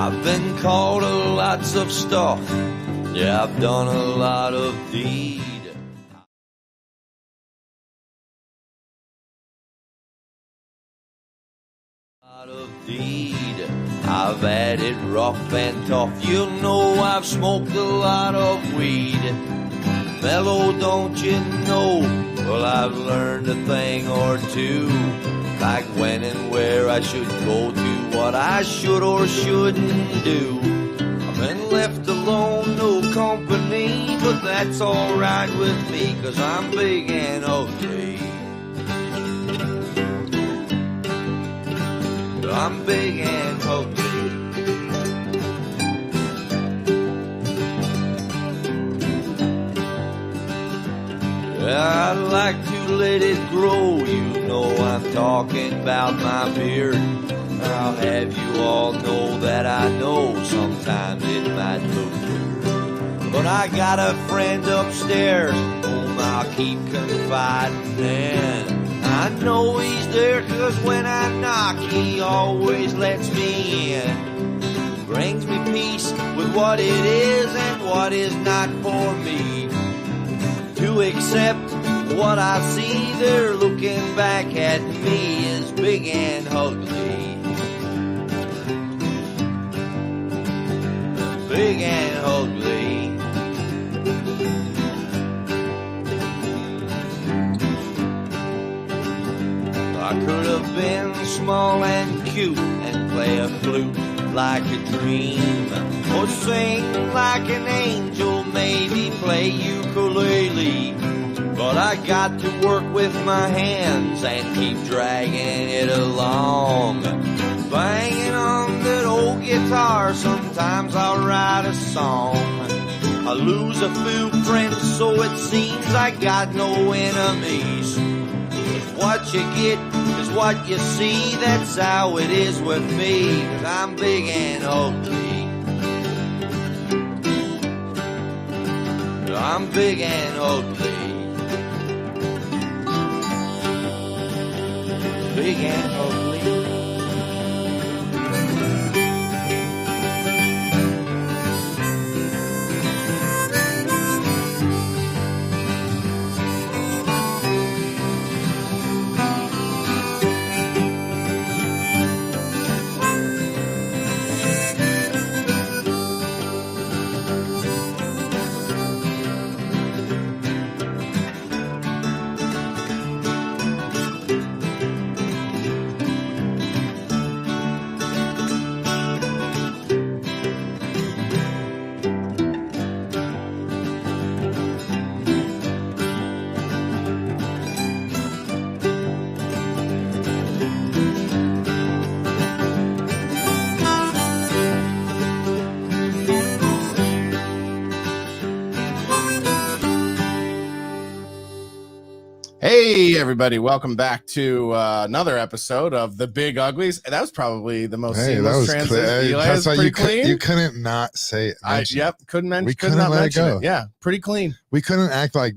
I've been called lots of stuff. Yeah, I've done a lot of deed. I've had it rough and tough. You know I've smoked a lot of weed. Mellow, don't you know? Well, I've learned a thing or two, like when and where I should go to, what I should or shouldn't do. I've been left alone, no company, but that's alright with me, 'cause I'm big and ugly. I'm big and ugly. I'd like to let it grow. You know I'm talking about my beard. I'll have you all know that I know sometimes it might look weird, but I got a friend upstairs whom I'll keep confiding in. I know he's there 'cause when I knock he always lets me in. Brings me peace with what it is and what is not for me. To accept what I see, they're looking back at me as big and ugly. Big and ugly. I could have been small and cute and play a flute like a dream, or sing like an angel, maybe play ukulele. But I got to work with my hands and keep dragging it along, banging on that old guitar. Sometimes I'll write a song. I lose a few friends, so it seems I got no enemies. What you get is what you see, that's how it is with me, 'cause I'm big and ugly. I'm big and ugly. Big and ugly. Hey everybody, welcome back to another episode of The Big Uglies. That was probably the most seamless transition. That's why pretty clean. You couldn't not say it. Yep, couldn't mention. We couldn't let it go. Yeah, pretty clean. We couldn't act like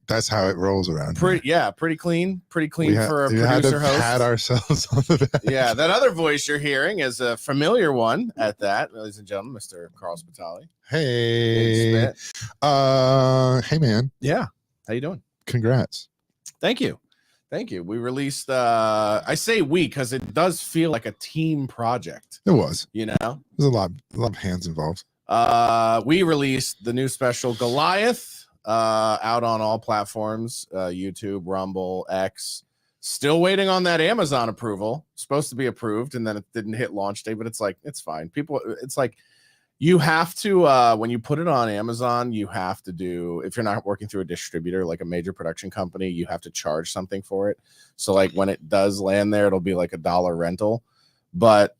that's how it rolls around. Pretty clean. Pretty clean for a producer had to host. Pat ourselves on the back. Yeah, that other voice you're hearing is a familiar one at that, ladies and gentlemen, Mr. Carl Spitali. Hey, hey man. Yeah, how you doing? Congrats. Thank you. We released I say we because it does feel like a team project. It was. You know, there's a lot of hands involved. We released the new special Goliath out on all platforms, YouTube, Rumble, X. Still waiting on that Amazon approval. Supposed to be approved, and then it didn't hit launch day, but it's like, it's fine. People, it's like you have to when you put it on Amazon, you have to do, if you're not working through a distributor like a major production company, you have to charge something for it. So like when it does land there, it'll be like $1 rental, but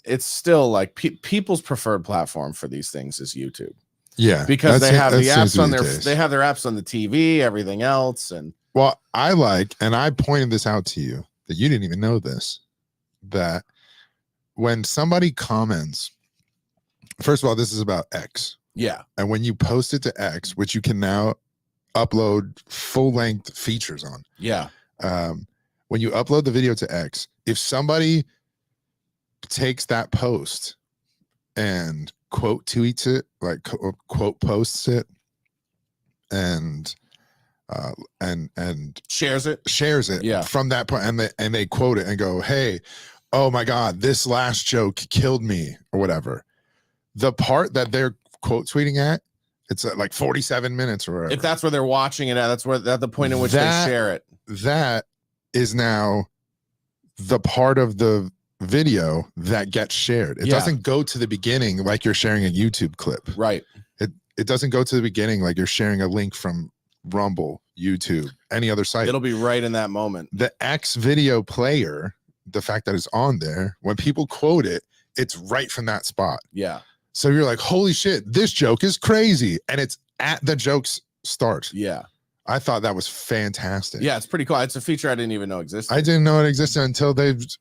it's still like people's preferred platform for these things is YouTube. Yeah, because they have the apps on they have their apps on the TV, everything else. And well, and I pointed this out to you that you didn't even know this, that when somebody comments, first of all, this is about X. Yeah. And when you post it to X, which you can now upload full-length features on. Yeah. When you upload the video to X, if somebody takes that post and quote tweets it, like quote posts it, and shares it from that point, and they quote it and go, hey, oh my god, this last joke killed me, or whatever. The part that they're quote tweeting at, it's like 47 minutes or whatever. If that's where they're watching it at, that's the point in which they share it. That is now the part of the video that gets shared. It doesn't go to the beginning like you're sharing a YouTube clip. Right. It doesn't go to the beginning like you're sharing a link from Rumble, YouTube, any other site. It'll be right in that moment. The X video player, the fact that it's on there, when people quote it, it's right from that spot. Yeah. So you're like, holy shit, this joke is crazy. And it's at the joke's start. Yeah. I thought that was fantastic. Yeah, it's pretty cool. It's a feature I didn't even know existed. I didn't know it existed until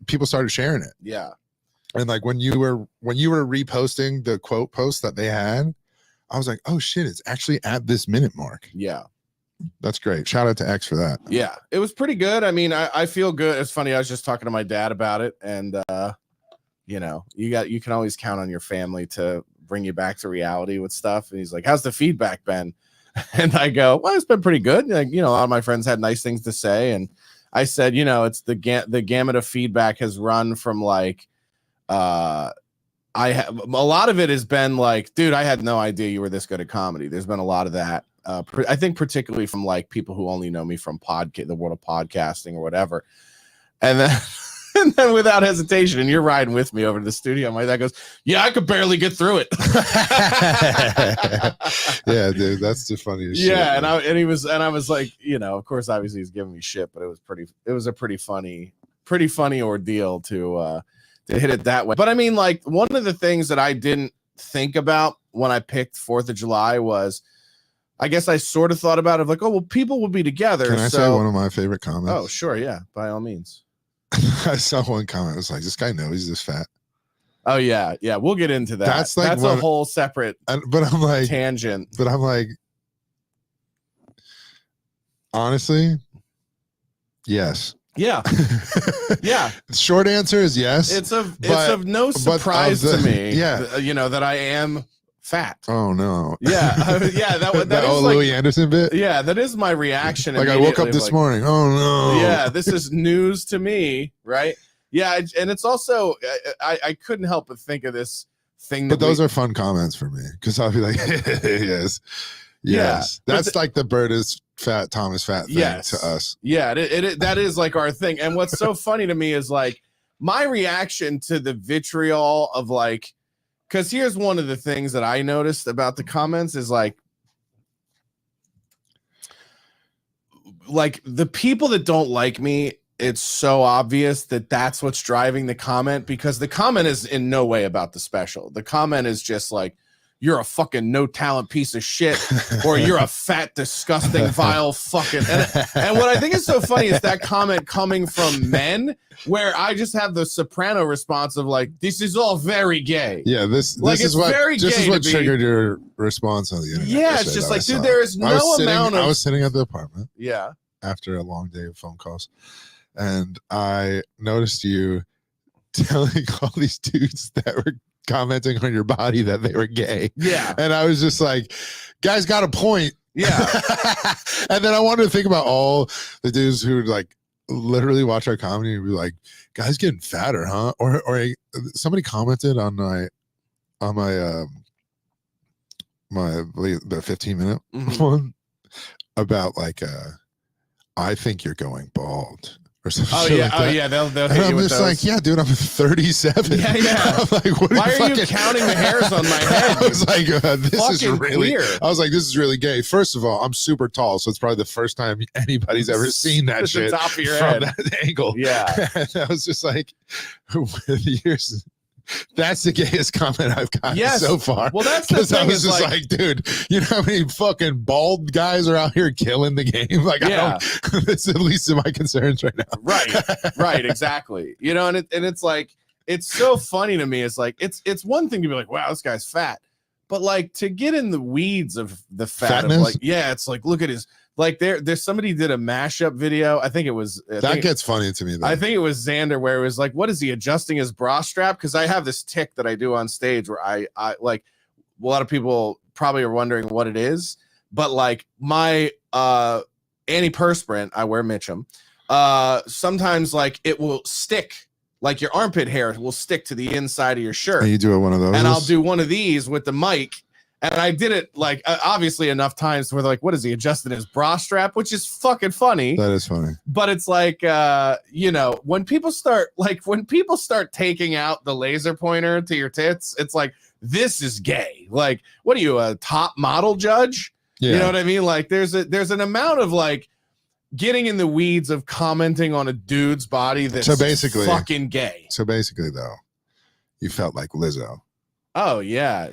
people started sharing it. Yeah. And like when you were reposting the quote post that they had, I was like, oh shit, it's actually at this minute mark. Yeah. That's great. Shout out to X for that. Yeah, it was pretty good. I mean, I feel good. It's funny. I was just talking to my dad about it, and you know, you can always count on your family to bring you back to reality with stuff. And he's like, how's the feedback been? And I go, well, it's been pretty good. Like, you know, a lot of my friends had nice things to say. And I said, you know, it's the gamut of feedback has run from like, a lot of it has been like, dude, I had no idea you were this good at comedy. There's been a lot of that. I think particularly from like people who only know me from the world of podcasting or whatever. And then, and then without hesitation, and you're riding with me over to the studio, my dad goes, yeah, I could barely get through it. Yeah, dude, that's the funniest shit. Yeah, and I was like, you know, of course, obviously he's giving me shit, but it was a pretty funny ordeal to hit it that way. But I mean, like, one of the things that I didn't think about when I picked 4th of July was, I guess I sort of thought about it like, oh, well, people will be together. Can I say one of my favorite comments? Oh, sure. Yeah, by all means. I saw one comment. It was like, this guy knows he's this fat. Oh, yeah. Yeah. We'll get into that. That's a whole separate but I'm like tangent. But I'm like, honestly, yes. Yeah. Yeah. Short answer is yes. It's of no surprise to me. Yeah. You know, that I am fat. Oh no. Yeah. Yeah. That old like, Louis Anderson bit. Yeah, that is my reaction. Like I woke up this morning. Oh no. Yeah, this is news to me, right? Yeah, and it's also I couldn't help but think of this thing. But those are fun comments for me because I'll be like, yes. Yeah, that's like the Bird is fat, Tom is fat thing to us. Yeah, that is like our thing. And what's so funny to me is like my reaction to the vitriol of like, because here's one of the things that I noticed about the comments is like the people that don't like me, it's so obvious that that's what's driving the comment, because the comment is in no way about the special. The comment is just like, you're a fucking no talent piece of shit, or you're a fat, disgusting, vile fucking. And what I think is so funny is that comment coming from men, where I just have the soprano response of like, this is all very gay. Yeah, this is what triggered your response on the internet. Yeah, it's just like, dude, there is no amount of. I was sitting at the apartment. Yeah. After a long day of phone calls, and I noticed you telling all these dudes that were commenting on your body that they were gay. Yeah. And I was just like, guys got a point. Yeah. And then I wanted to think about all the dudes who would like literally watch our comedy and be like, guys getting fatter, huh? Or somebody commented on my the 15-minute one about like I think you're going bald. Or something. Oh yeah, like they'll hit and you I'm with just those. like, yeah, dude, I'm 37. Yeah. I'm like, why are you counting the hairs on my head? I was like, this is really weird. I was like, this is really gay. First of all, I'm super tall, so it's probably the first time anybody's ever seen that shit the top of your from head. that angle. Yeah, and I was just like, with years. That's the gayest comment I've gotten so far. Well, that's the thing. I was just like, dude, you know how many fucking bald guys are out here killing the game? Like, yeah. That's the least of my concerns right now. Right, exactly. You know, and it's like, it's so funny to me. It's like, it's one thing to be like, wow, this guy's fat, but like to get in the weeds of the fat of like, yeah, it's like, look at his Like there's somebody did a mashup video. I think it was That gets funny to me though. I think it was Xander where it was like, what is he adjusting his bra strap? Because I have this tick that I do on stage where I like, a lot of people probably are wondering what it is, but like my antiperspirant, I wear Mitchum. Sometimes like it will stick, like your armpit hair will stick to the inside of your shirt. And you do one of those, and I'll do one of these with the mic. And I did it like obviously enough times where they're like, what is he adjusting his bra strap? Which is fucking funny. That is funny. But it's like, you know, when people start taking out the laser pointer to your tits, it's like, this is gay. Like, what are you, a top model judge? Yeah. You know what I mean? Like there's an amount of like getting in the weeds of commenting on a dude's body that's so basically fucking gay. So basically though, you felt like Lizzo. Oh yeah.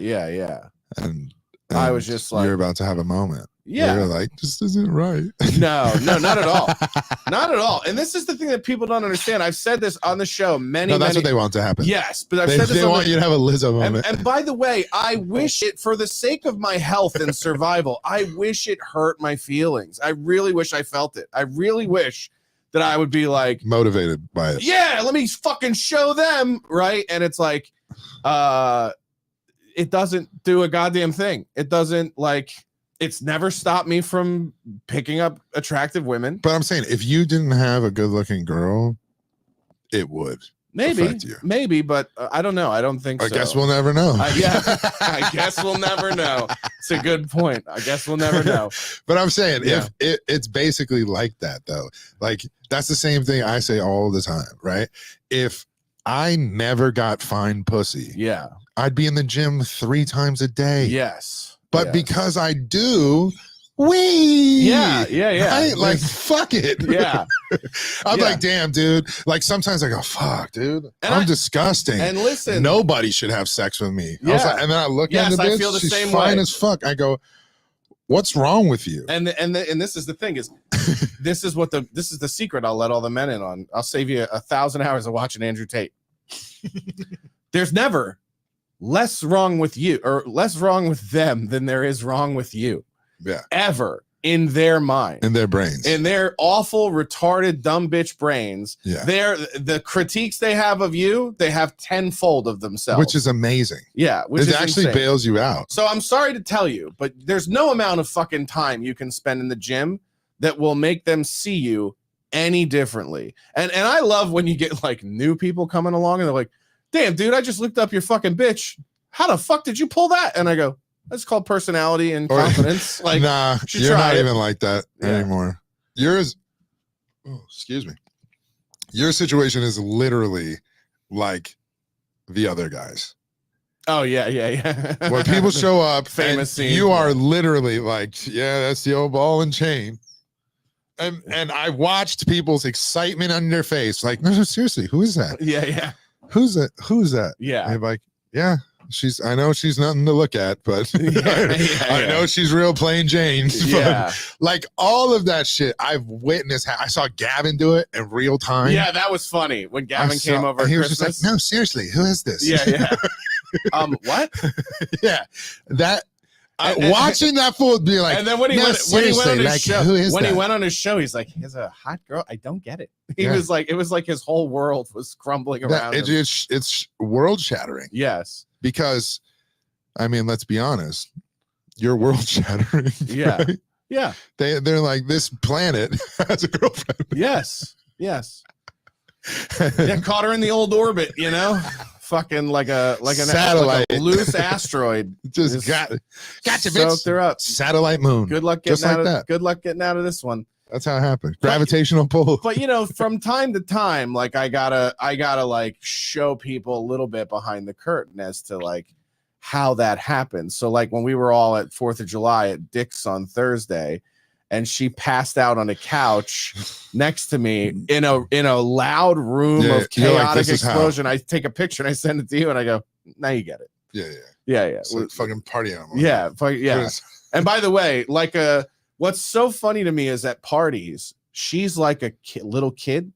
And I was just like, you're about to have a moment. Yeah. You're like, this isn't right. No, not at all. Not at all. And this is the thing that people don't understand. I've said this on the show many, that's what they want to happen. Yes, but I've said this. They want you to have a Lizzo moment. And by the way, I wish it, for the sake of my health and survival, I wish it hurt my feelings. I really wish I felt it. I really wish that I would be like motivated by it. Yeah, let me fucking show them, right? And it's like, it doesn't do a goddamn thing. It doesn't, like, it's never stopped me from picking up attractive women. But I'm saying, if you didn't have a good looking girl, it would affect you. Maybe, but I don't know. I don't think so. I guess we'll never know. Yeah, I guess we'll never know. It's a good point. I guess we'll never know. But I'm saying, if it's basically like that though, like that's the same thing I say all the time, right? If I never got fine pussy, yeah, I'd be in the gym 3 times a day. Yes. But because I do, yeah. Right? Like, fuck it. Yeah. I'm like, damn, dude. Like, sometimes I go, fuck, dude. And I'm disgusting. And listen, nobody should have sex with me. Yeah. I was like, and then I look at the bitch, I feel the she's same fine way. as fuck. I go, what's wrong with you? And this is the thing is, this is the secret I'll let all the men in on. I'll save you 1,000 hours of watching Andrew Tate. There's never less wrong with you or less wrong with them than there is wrong with you. Yeah. Ever in their mind. In their brains. In their awful, retarded, dumb bitch brains. Yeah. The critiques they have of you, they have tenfold of themselves. Which is amazing. Yeah. Which it actually insane. bails you out. So I'm sorry to tell you, but there's no amount of fucking time you can spend in the gym that will make them see you any differently. And I love when you get like new people coming along and they're like, damn, dude, I just looked up your fucking bitch. How the fuck did you pull that? And I go, that's called personality and confidence. Like, nah, you're not even like that anymore. Yours, excuse me. Your situation is literally like the other guys. Oh, yeah. When people show up, famous scene, you are literally like, yeah, that's the old ball and chain. And I watched people's excitement on their face. Like, no, seriously, who is that? Yeah. Who's that? Who's that? Yeah. And like, yeah, I know she's nothing to look at, but I know she's real plain Jane. Yeah. Like all of that shit I've witnessed. I saw Gavin do it in real time. Yeah, that was funny when Gavin came over. He was Christmas. just like, no, seriously, who is this? Yeah. What? Yeah. That watching that fool be like, and then when he went on his like, show, who is when that? he went on his show, he's like, he's a hot girl. I don't get it. He Yeah. was like, it was like his whole world was crumbling around him. It's world shattering. Yes. Because, I mean, let's be honest, you're world shattering. Yeah. Right? Yeah. They're like, this planet has a girlfriend. Yes. Yeah, caught her in the old orbit, you know? Fucking like an satellite, like a loose asteroid. Just got you, soaked bitch. her up. Satellite moon. Good luck getting Just like out of that. Good luck getting out of this one. That's how it happened. Gravitational pull. But you know, from time to time, like I gotta like show people a little bit behind the curtain as to like how that happened. So like when we were all at 4th of July at Dick's on Thursday, and she passed out on a couch next to me in a loud room of chaotic explosion. I take a picture and I send it to you and I go, now you get it. Yeah. It's like fucking party animal. Yeah. And by the way, like what's so funny to me is at parties, she's like a little kid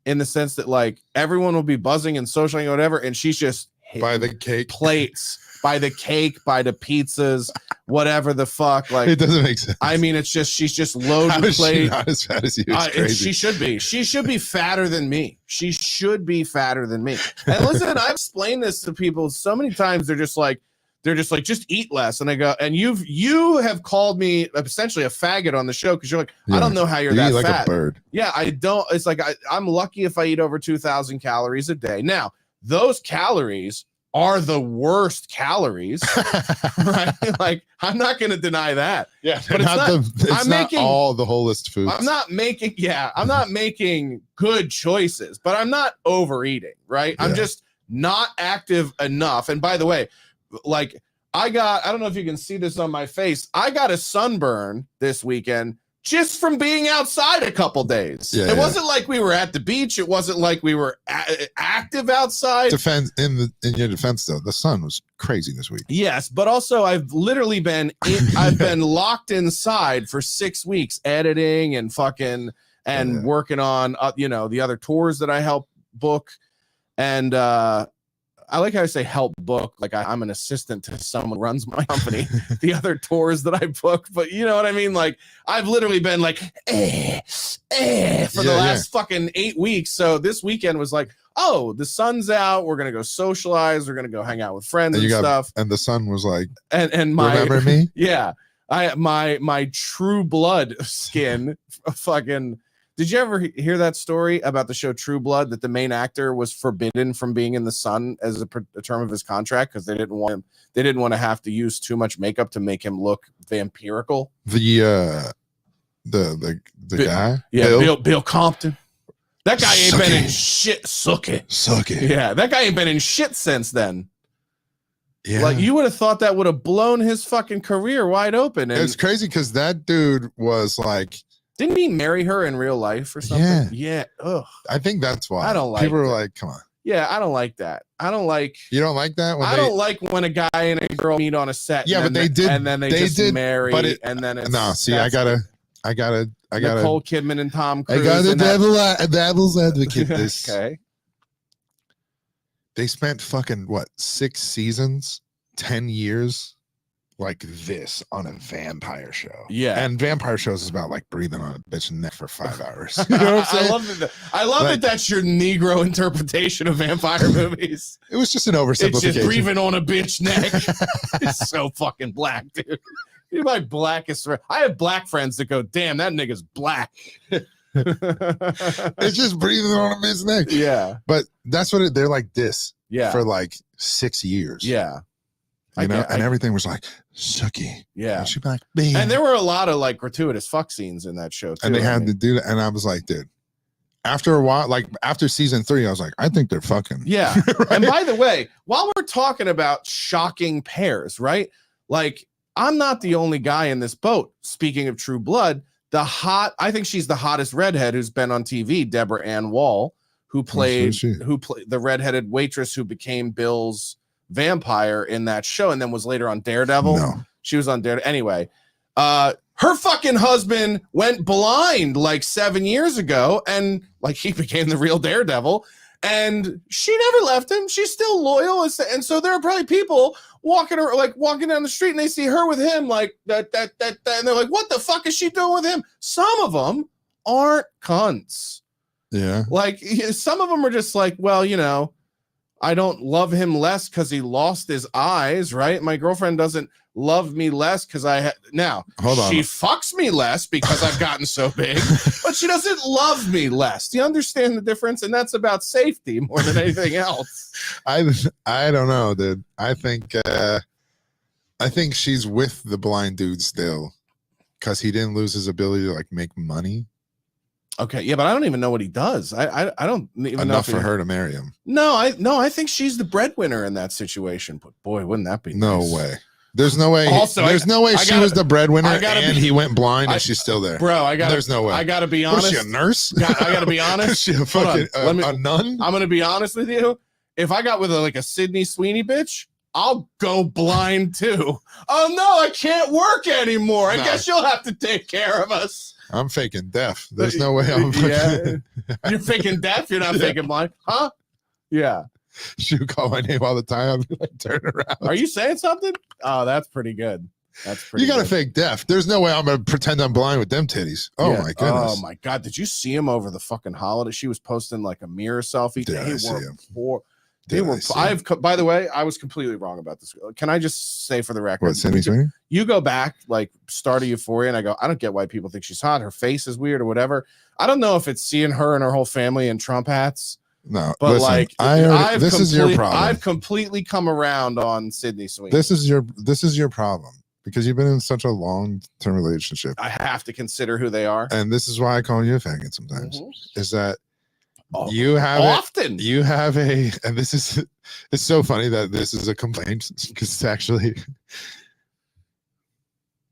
in the sense that like everyone will be buzzing and socializing or whatever, and she's just By the cake. plates, by the cake, by the pizzas, whatever the fuck. Like, it doesn't make sense. I mean, it's just she's just loaded How the is she plate. not as fat as you? It's And crazy. she should be. She should be fatter than me. She should be fatter than me. And listen, I've explained this to people so many times. They're just like, just eat less. And I go, and you have called me essentially a faggot on the show because you're like, I don't know how you're that eat like fat. a bird. Yeah, I don't. It's like I'm lucky if I eat over 2,000 calories a day. Now, those calories are the worst calories, right? Like, I'm not going to deny that. Yeah, but it's not all the whole list of foods. I'm not making good choices, but I'm not overeating, right? I'm just not active enough. And by the way, like, I don't know if you can see this on my face. I got a sunburn this weekend just from being outside a couple days. It wasn't like we were at the beach. It wasn't like we were active outside. In your defense, though, the sun was crazy this week. Yes, but also I've literally been I've been locked inside for 6 weeks, editing and working on the other tours that I help book. And I like how I say help book, like I'm an assistant to someone who runs my company, the other tours that I book. But you know what I mean? Like, I've literally been like, for the last fucking 8 weeks. So this weekend was like, oh, the sun's out. We're going to go socialize. We're going to go hang out with friends and stuff. And the sun was like, and my, remember me? Yeah. My true blood skin fucking. Did you ever hear that story about the show True Blood, that the main actor was forbidden from being in the sun as a term of his contract because they didn't want to have to use too much makeup to make him look vampirical? The guy, Bill Compton. That guy ain't been in shit. Suck it. Yeah, that guy ain't been in shit since then. Yeah, like, you would have thought that would have blown his fucking career wide open. And it's crazy because that dude was like. Didn't he marry her in real life or something? Yeah. Ugh. I think that's why. I don't like people that. are like, come on. Yeah, I don't like that. I don't like. You don't like that? I don't like when a guy and a girl meet on a set. Yeah, but they did, and then they just marry. But and then it's, no. See, I gotta. Nicole Kidman and Tom Cruise. I got a devil's advocate. This. Okay. They spent fucking 6 seasons, 10 years. Like this on a vampire show. Yeah. And vampire shows is about like breathing on a bitch's neck for 5 hours. You know what I'm saying? I love that that's your Negro interpretation of vampire movies. It was just an oversimplification. It's just breathing on a bitch neck. It's so fucking black, dude. You're my blackest friend. I have black friends that go, damn, that nigga's black. It's just breathing on a bitch's neck. Yeah. But that's what they're like this. Yeah. For like 6 years. Yeah. And everything was like sucky. Yeah. And she'd be like, bam. And there were a lot of like gratuitous fuck scenes in that show too. And they had to do that. And I was like, dude, after a while, like after season 3, I was like, I think they're fucking. Yeah. Right? And by the way, while we're talking about shocking pairs, right? Like, I'm not the only guy in this boat. Speaking of True Blood, I think she's the hottest redhead who's been on TV, Deborah Ann Wall, who played the redheaded waitress who became Bill's vampire in that show and then was later on Daredevil. No. She was on Daredevil. Anyway, her fucking husband went blind like 7 years ago, and like he became the real Daredevil, and she never left him. She's still loyal. And so there are probably people walking down the street and they see her with him like that, and they're like, what the fuck is she doing with him? Some of them aren't cunts. Yeah. Like, some of them are just like, well, I don't love him less because he lost his eyes, right? My girlfriend doesn't love me less because she fucks me less because I've gotten so big, but she doesn't love me less. Do you understand the difference? And that's about safety more than anything else. I don't know, dude. I think she's with the blind dude still because he didn't lose his ability to like make money. Okay, yeah, but I don't even know what he does. I don't even know enough for her to marry him. No, I think she's the breadwinner in that situation. But boy, wouldn't that be no nice? way? There's no way. Also, she was the breadwinner and he went blind and she's still there. Bro, there's no way. I gotta be honest. Was she a nurse? I gotta be honest. Is she a fucking a nun? I'm gonna be honest with you. If I got with a Sydney Sweeney bitch, I'll go blind too. Oh no, I can't work anymore. I guess you'll have to take care of us. I'm faking deaf. There's no way I'm You're faking deaf? You're not faking blind? Huh? Yeah. She would call my name all the time. I'd be like, turn around. Are you saying something? Oh, that's pretty good. That's pretty. You got good. a fake deaf. There's no way I'm gonna pretend I'm blind with them titties. Oh Yeah. my goodness. Oh my god. Did you see him over the fucking holiday? She was posting like a mirror selfie. Did I see him? They were. By the way, I was completely wrong about this. Can I just say for the record? What, Sydney Sweeney? You go back like start of Euphoria, and I go, I don't get why people think she's hot. Her face is weird or whatever. I don't know if it's seeing her and her whole family in Trump hats. No, but listen, like, this is your problem. I've completely come around on Sydney Sweeney. This is your problem because you've been in such a long-term relationship. I have to consider who they are, and this is why I call you a faggot sometimes. Is that you have often you have a, and this is, it's so funny that this is a complaint because it's actually,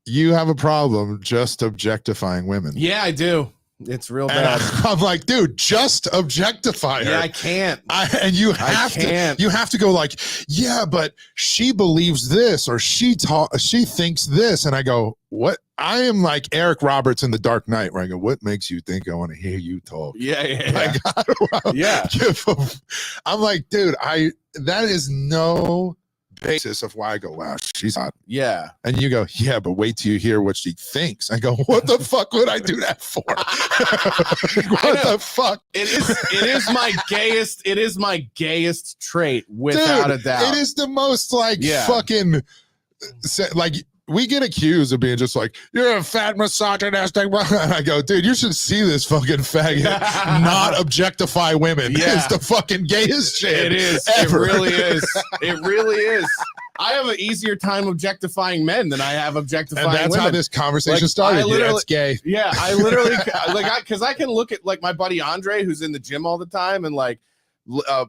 you have a problem just objectifying women. Yeah, I do. It's real bad. I'm like, dude, just objectify her. Yeah, I can't. And you have to go like, yeah, but she believes this or she thinks this. And I go, what? I am like Eric Roberts in The Dark Knight, where I go, what makes you think I want to hear you talk? Yeah. I'm like, dude, that is no basis of why I go, wow, she's hot. Yeah. And you go, yeah, but wait till you hear what she thinks. I go, what the fuck would I do that for? What the fuck? It is my gayest trait, without Dude, a doubt. It is the most like fucking like, we get accused of being just like, you're a fat misogynistic. And I go, dude, you should see this fucking faggot not objectify women. Yeah. It's the fucking gayest shit. It is. Ever. It really is. It really is. I have an easier time objectifying men than I have objectifying women. And that's how this conversation started. Yeah, it's gay. Yeah, I literally because I can look at like my buddy Andre, who's in the gym all the time and like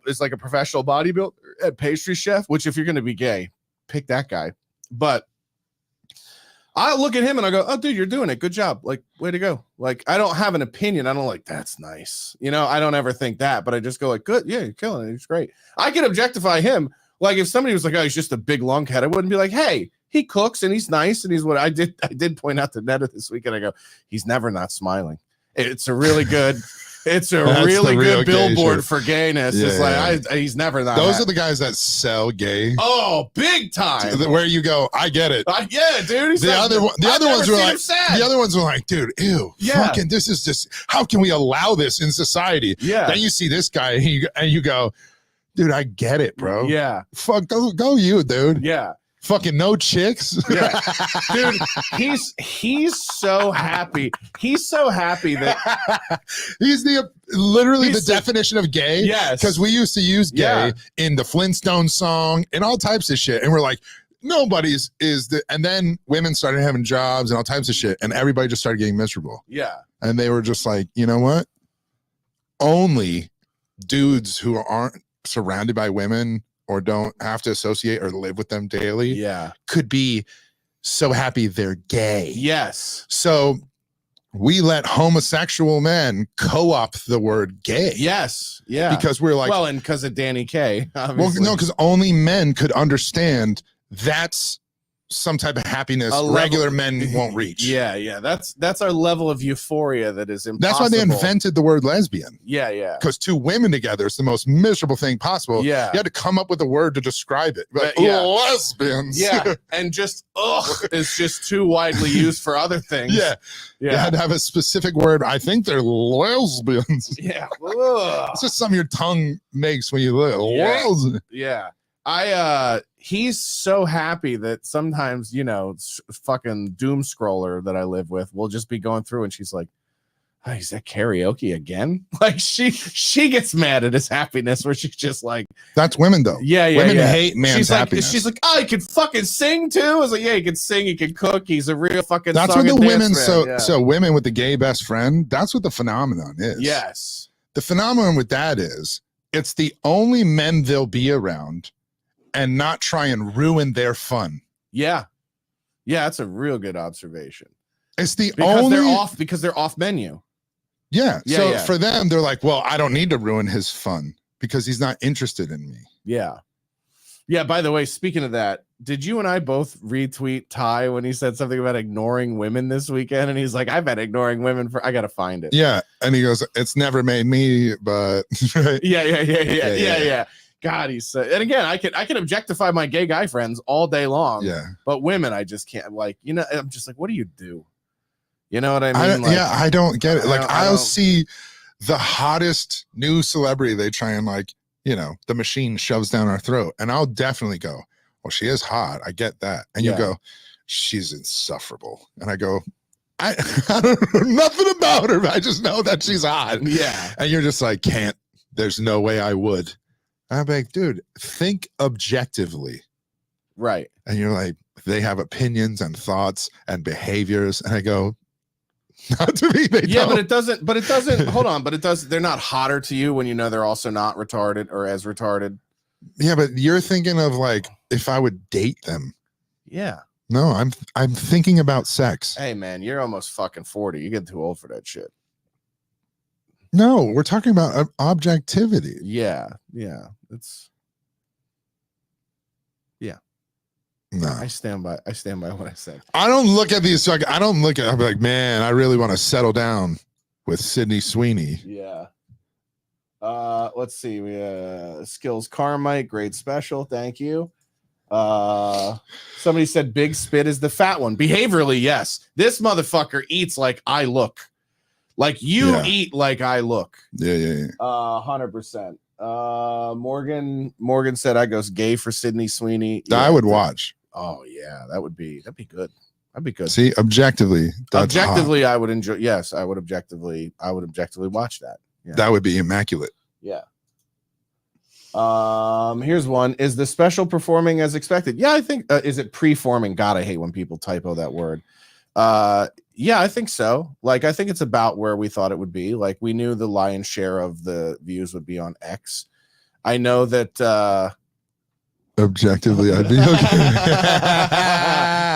is like a professional bodybuilder and pastry chef. Which, if you're going to be gay, pick that guy. But I look at him and I go, oh, dude, you're doing it. Good job. Like, way to go. Like, I don't have an opinion. I don't like, that's nice. You know, I don't ever think that, but I just go like, good. Yeah, you're killing it. He's great. I can objectify him. Like, if somebody was like, oh, he's just a big lunkhead, I wouldn't be like, hey, he cooks and he's nice. And he's what I did point out to Netta this weekend. I go, he's never not smiling. It's a really good, it's a really good billboard for gayness. Yeah, it's like, he's never not. Those are the guys that sell gay. Oh, big time. Where you go, I get it. Yeah, dude. The other ones were like, the other ones were like, dude, ew, fucking, this is just, how can we allow this in society? Yeah. Then you see this guy and you go, dude, I get it, bro. Yeah. Fuck, go you, dude. Yeah. Fucking no chicks. Yeah. Dude, he's so happy. He's so happy that he's literally the definition of gay. Yes. Because we used to use gay in the Flintstones song and all types of shit. And we're like, nobody's and then women started having jobs and all types of shit. And everybody just started getting miserable. Yeah. And they were just like, you know what? Only dudes who aren't surrounded by women or don't have to associate or live with them daily could be so happy they're gay. Yes. So we let homosexual men co-opt the word gay. Yes. Yeah. Because we're like, well, and because of Danny Kaye. Obviously. Well, no, because only men could understand that's some type of happiness regular men won't reach. Yeah. That's our level of euphoria that is impossible. That's why they invented the word lesbian. Yeah. Because two women together is the most miserable thing possible. Yeah. You had to come up with a word to describe it. Like, lesbians. Yeah. And just is just too widely used for other things. Yeah. You had to have a specific word. I think they're lesbians. Yeah. It's just something your tongue makes when you look. Yeah. He's so happy that sometimes, you know, fucking doom scroller that I live with will just be going through and she's like, oh, is that karaoke again? Like she gets mad at his happiness where she's just like, that's women though. Yeah. Women hate man's happiness. She's like, oh, he can fucking sing too. I was like, yeah, he can sing, he can cook. He's a real fucking. That's what the women. So women with the gay best friend. That's what the phenomenon is. Yes. The phenomenon with that is it's the only men they'll be around and not try and ruin their fun. Yeah, that's a real good observation. It's the only because they're off menu. Yeah. So for them, they're like, well, I don't need to ruin his fun because he's not interested in me. Yeah. Yeah. By the way, speaking of that, did you and I both retweet Ty when he said something about ignoring women this weekend? And he's like, I've been ignoring women I got to find it. Yeah. And he goes, it's never made me, but. Yeah. God, he's so, and again, I can objectify my gay guy friends all day long. Yeah. But women, I just can't. Like, you know, I'm just like, what do you do? You know what I mean? Like, yeah, I don't get it. Like, I'll don't see the hottest new celebrity. They try and like, you know, the machine shoves down our throat, and I'll definitely go, well, she is hot. I get that. And you go, she's insufferable. And I go, I don't know nothing about her, but I just know that she's hot. Yeah. And you're just like, there's no way I would. I'm like, dude, think objectively. Right. And you're like, they have opinions and thoughts and behaviors. And I go, not to me, they don't. but it doesn't, hold on, but it does, they're not hotter to you when you know they're also not retarded or as retarded. Yeah, but you're thinking of like, if I would date them. Yeah. No, I'm thinking about sex. Hey man, you're almost fucking 40. You get too old for that shit. No, we're talking about objectivity. Yeah. It's no. I stand by what I said. I don't look at these. I don't look at. I'm like, man, I really want to settle down with Sydney Sweeney. Yeah. Let's see. We Skills Carmite, grade special. Thank you. Somebody said Big Spit is the fat one. Behaviorally, yes. This motherfucker eats like I look. Like you eat like I look. Yeah. 100%. Morgan said I goes gay for Sydney Sweeney. Yeah, I would watch. Oh yeah, that'd be good. That'd be good. See, objectively, objectively, hot. I would enjoy. Yes, I would objectively watch that. Yeah. That would be immaculate. Yeah. Here's one. Is the special performing as expected? Yeah, I think. Is it preforming? God, I hate when people typo that word. Yeah, I think so. Like, I think it's about where we thought it would be. Like, we knew the lion's share of the views would be on X. I know that objectively I'd be okay.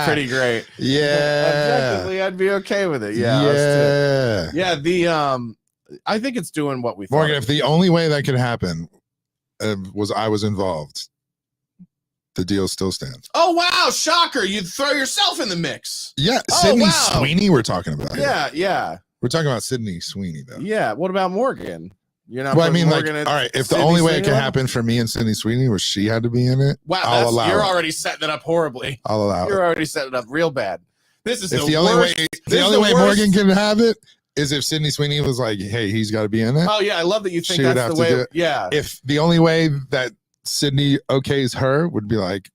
Pretty great. Yeah. Objectively, I'd be okay with it. Yeah. Yeah. The I think it's doing what we thought. Morgan, if the only way that could happen was I was involved, the deal still stands. Oh wow, shocker. You'd throw yourself in the mix. Yeah, Sydney Sweeney we're talking about. Yeah. We're talking about Sydney Sweeney though. Yeah. What about Morgan? You're not. Well, I mean, like, all right. If the only way it could happen for me and Sydney Sweeney was she had to be in it, wow, you're already setting it up horribly. I'll allow it. You're already setting it up real bad. This is the only way. The only way Morgan can have it is if Sydney Sweeney was like, "Hey, he's got to be in it." Oh yeah, I love that you think that's the way. Yeah. If the only way that Sydney okays her would be like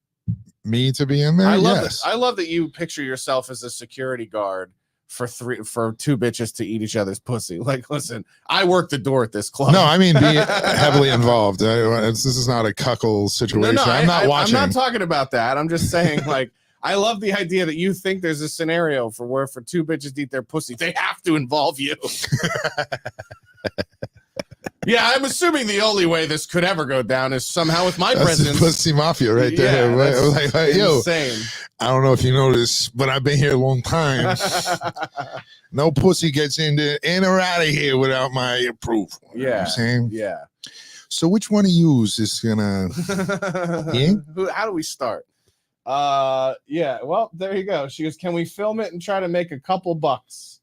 me to be in there, I love that you picture yourself as a security guard for two bitches to eat each other's pussy. Like, listen, I work the door at this club. No, I mean be heavily involved. This is not a cuckold situation. No, I'm not watching. I'm not talking about that. I'm just saying, like, I love the idea that you think there's a scenario for where for two bitches to eat their pussy, they have to involve you. Yeah, I'm assuming the only way this could ever go down is somehow with my presence. Pussy mafia right there. That's insane. I don't know if you noticed, but I've been here a long time. No pussy gets in or out of here without my approval. Yeah. You know what I'm saying? Yeah. So which one of you is gonna How do we start? Yeah, well, there you go. She goes, can we film it and try to make a couple bucks?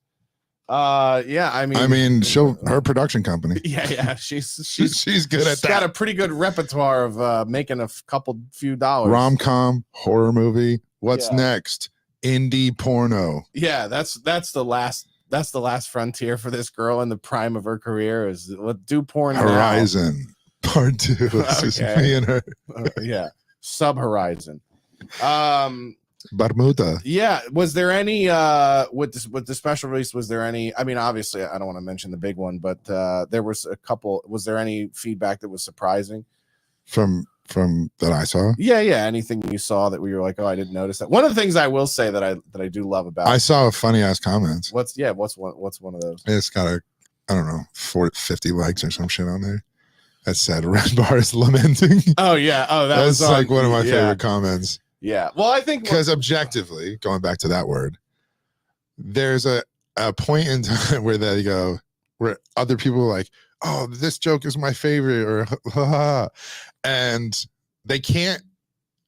Yeah, I mean her production company. Yeah, she's good at that. She's got a pretty good repertoire of making a few dollars. Rom-com, horror movie. What's next? Indie porno. Yeah, that's the last frontier for this girl in the prime of her career is do porn. Horizon now. Part 2. It's just me and her. Yeah, Sub Horizon. Bermuda. Yeah. Was there any with the special release? Was there any? I mean, obviously, I don't want to mention the big one, but there was a couple. Was there any feedback that was surprising from that I saw? Yeah. Anything you saw that we were like, oh, I didn't notice that. One of the things I will say that I do love about. I saw funny ass comments. What's one of those? It's got I don't know 50 likes or some shit on there. That said, Red Bar is lamenting. Oh yeah. Oh, that's like one of my favorite comments. Yeah. Well, I think because objectively, going back to that word, there's a point in time where they go, where other people are like, oh, this joke is my favorite, or ha ha, and they can't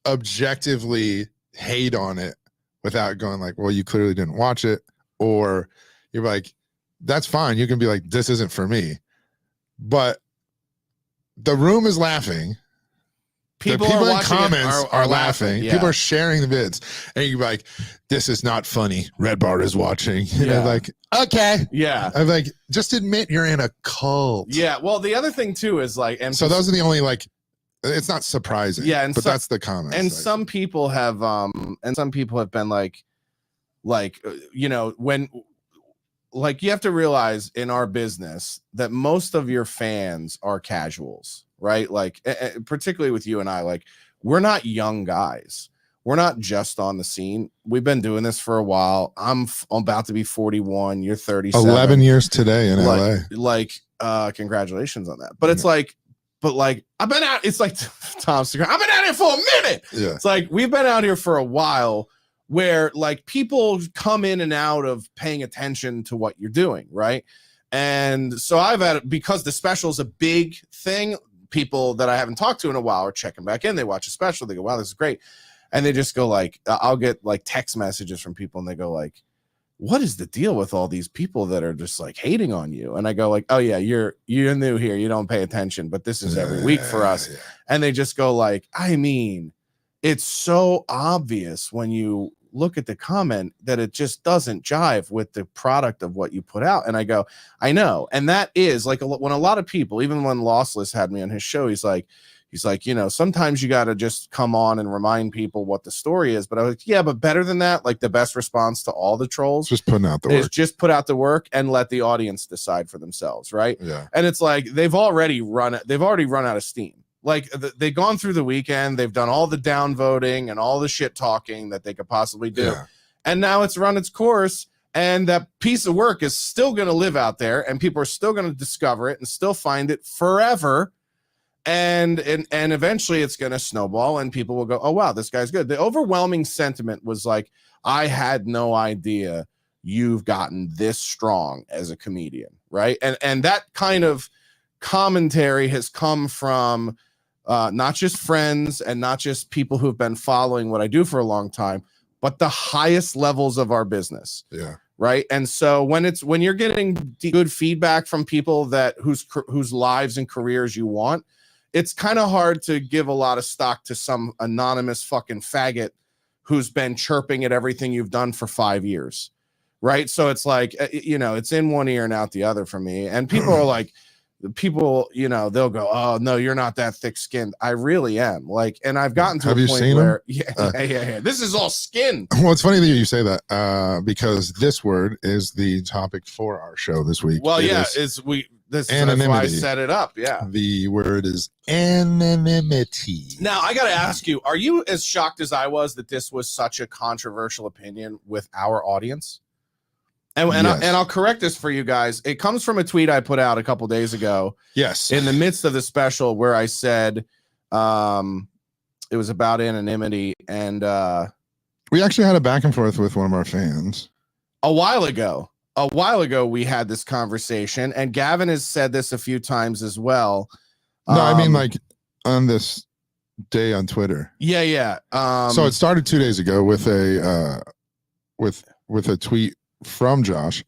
objectively hate on it without going like, well, you clearly didn't watch it, or you're like, that's fine. You can be like, this isn't for me, but the room is laughing. people in watching it comments are laughing. Yeah. People are sharing the vids, and you're like, "This is not funny." Red Bar is watching. And Yeah. I'm like, "Okay." Yeah. I'm like, just admit you're in a cult. Yeah. Well, the other thing too is like, and So those are the only like. It's not surprising. Yeah, and but that's the comment. And some people have been like, you know, when. Like you have to realize in our business that most of your fans are casuals, right? Like particularly with you and I, like we're not young guys. We're not just on the scene. We've been doing this for a while. I'm about to be 41. You're 37. 11 years today in LA. Like, congratulations on that. But it's like, I've been out. It's like Tom's. I've been out here for a minute. Yeah. It's like we've been out here for a while. Where like people come in and out of paying attention to what you're doing, right? And so I've had, because the special is a big thing, people that I haven't talked to in a while are checking back in. They watch a special, they go, wow, this is great. And they just go like, I'll get like text messages from people and they go like, what is the deal with all these people that are just like hating on you? And I go like, oh yeah, you're new here, you don't pay attention, but this is every week for us. Yeah. And they just go like, I mean, it's so obvious when you look at the comment that it just doesn't jive with the product of what you put out. And I go, I know. And that is like when a lot of people, even when Lossless had me on his show, he's like, you know, sometimes you got to just come on and remind people what the story is. But I was like, yeah, but better than that, like the best response to all the trolls just putting out the work. Is just put out the work and let the audience decide for themselves. Right. Yeah. And it's like, they've already run out of steam. Like they've gone through the weekend, they've done all the downvoting and all the shit talking that they could possibly do. Yeah. And now it's run its course. And that piece of work is still going to live out there and people are still going to discover it and still find it forever. And eventually it's going to snowball and people will go, oh, wow, this guy's good. The overwhelming sentiment was like, I had no idea you've gotten this strong as a comedian. Right. And that kind of commentary has come from not just friends and not just people who've been following what I do for a long time, but the highest levels of our business. Yeah. Right. And so when you're getting good feedback from people that whose lives and careers you want, it's kind of hard to give a lot of stock to some anonymous fucking faggot who's been chirping at everything you've done for 5 years. Right. So it's like, you know, it's in one ear and out the other for me. And people are like, people, you know, they'll go, oh no, you're not that thick skinned. I really am. Like, and I've gotten to a point where yeah. This is all skin. Well, it's funny that you say that because this word is the topic for our show this week. Well, this is why I set it up. Yeah. The word is anonymity. Now I got to ask you, are you as shocked as I was that this was such a controversial opinion with our audience? And yes. I'll correct this for you guys. It comes from a tweet I put out a couple days ago. Yes. In the midst of the special where I said it was about anonymity. And we actually had a back and forth with one of our fans. A while ago, we had this conversation. And Gavin has said this a few times as well. No, I mean like on this day on Twitter. Yeah. So it started 2 days ago with a tweet from Josh,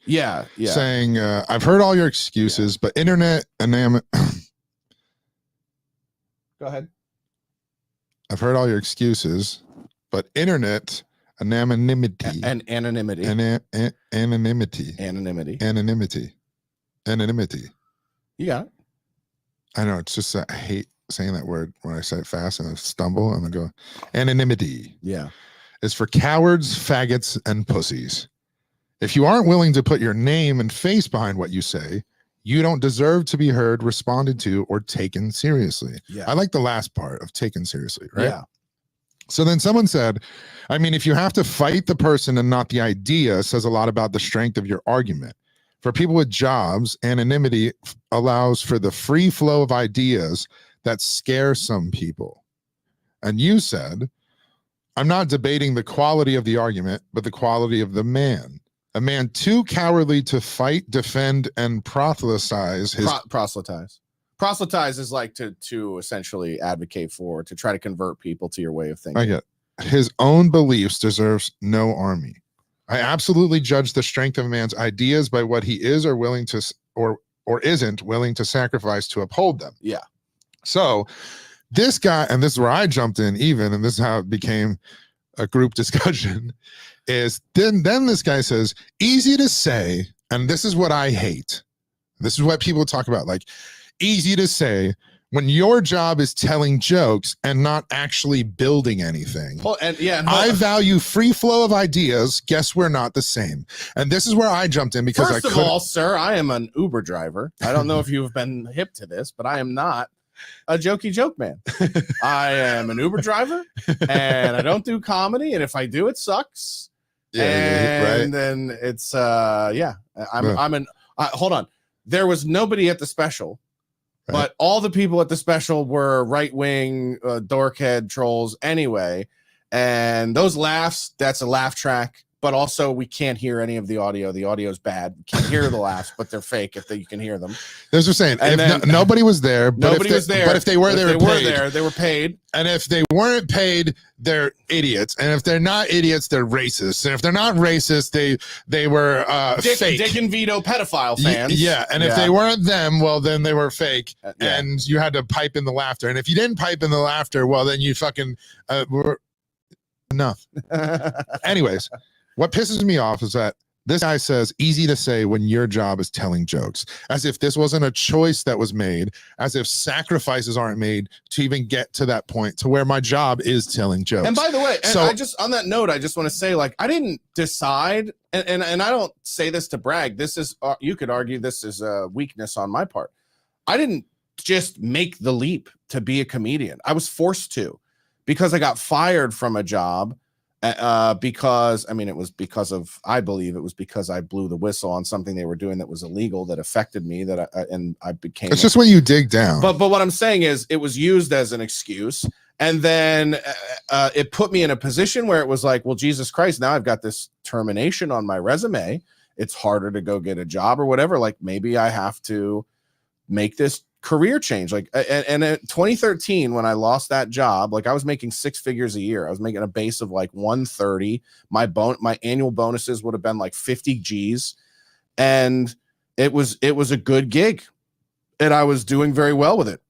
saying, I've heard all your excuses, but internet Go ahead. I've heard all your excuses, but internet anonymity and anonymity. You got it. I know, it's just I hate saying that word when I say it fast and I stumble and I go anonymity. Yeah, is for cowards, faggots, and pussies. If you aren't willing to put your name and face behind what you say, you don't deserve to be heard, responded to, or taken seriously. Yeah. I like the last part of taken seriously, right? Yeah. So then someone said, I mean, if you have to fight the person and not the idea, says a lot about the strength of your argument. For people with jobs, anonymity allows for the free flow of ideas that scare some people. And you said, I'm not debating the quality of the argument, but the quality of the man. A man too cowardly to fight, defend, and proselytize his... Proselytize is like to essentially advocate for, to try to convert people to your way of thinking. I get his own beliefs deserves no army. I absolutely judge the strength of a man's ideas by what he is or willing to or isn't willing to sacrifice to uphold them. Yeah. So this guy, and this is where I jumped in even, and this is how it became a group discussion, is then this guy says, easy to say, and this is what I hate. This is what people talk about, like, easy to say when your job is telling jokes and not actually building anything. Well, and yeah, I value free flow of ideas. Guess we're not the same. And this is where I jumped in because first of all, sir, I am an Uber driver. I don't know if you've been hip to this, but I am not a jokey joke man. I am an Uber driver, and I don't do comedy. And if I do, it sucks. And then it's hold on. There was nobody at the special. But all the people at the special were right-wing dorkhead trolls anyway. And those laughs, that's a laugh track. But also, we can't hear any of the audio. The audio is bad. You can't hear the laughs, but they're fake if you can hear them. That's what I'm saying. If nobody was there. But if they were there, they were paid. And if they weren't paid, they're idiots. And if they're not idiots, they're racist. And if they're not racist, they were fake. Dick and Vito pedophile fans. Yeah. And if they weren't them, well, then they were fake. And you had to pipe in the laughter. And if you didn't pipe in the laughter, well, then you fucking were enough. Anyways. What pisses me off is that this guy says, easy to say when your job is telling jokes, as if this wasn't a choice that was made, as if sacrifices aren't made to even get to that point to where my job is telling jokes. And by the way, on that note, I just want to say, like, I didn't decide, and I don't say this to brag. This is, you could argue this is a weakness on my part. I didn't just make the leap to be a comedian. I was forced to, because I got fired from a job. Because I believe it was because I blew the whistle on something they were doing that was illegal, that affected me, I became. It's just when you dig down. But what I'm saying is, it was used as an excuse, and then it put me in a position where it was like, well, Jesus Christ, now I've got this termination on my resume. It's harder to go get a job or whatever. Like, maybe I have to make this career change. Like, and in 2013, when I lost that job, like, I was making 6 figures a year. I was making a base of like 130. My annual bonuses would have been like 50 G's, and it was a good gig, and I was doing very well with it.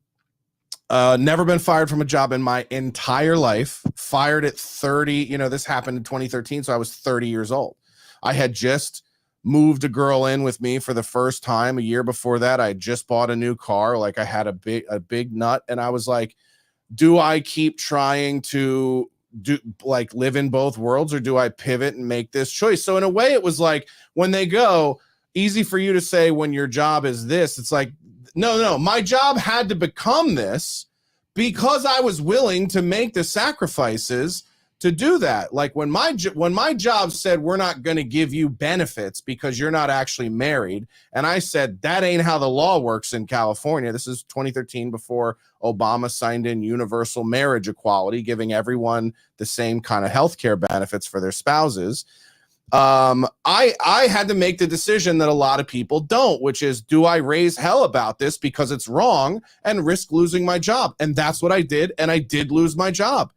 Never been fired from a job in my entire life. Fired at 30. This happened in 2013, so I was 30 years old. I had just moved a girl in with me for the first time. A year before that, I just bought a new car. Like, I had a big nut, and I was like, do I keep trying to live in both worlds, or do I pivot and make this choice? So in a way, it was like, when they go, easy for you to say when your job is this, it's like, no, my job had to become this because I was willing to make the sacrifices to do that. Like, when my job said, we're not going to give you benefits because you're not actually married, and I said, that ain't how the law works in California. This is 2013, before Obama signed in universal marriage equality, giving everyone the same kind of health care benefits for their spouses. I had to make the decision that a lot of people don't, which is, do I raise hell about this because it's wrong and risk losing my job? And that's what I did, and I did lose my job.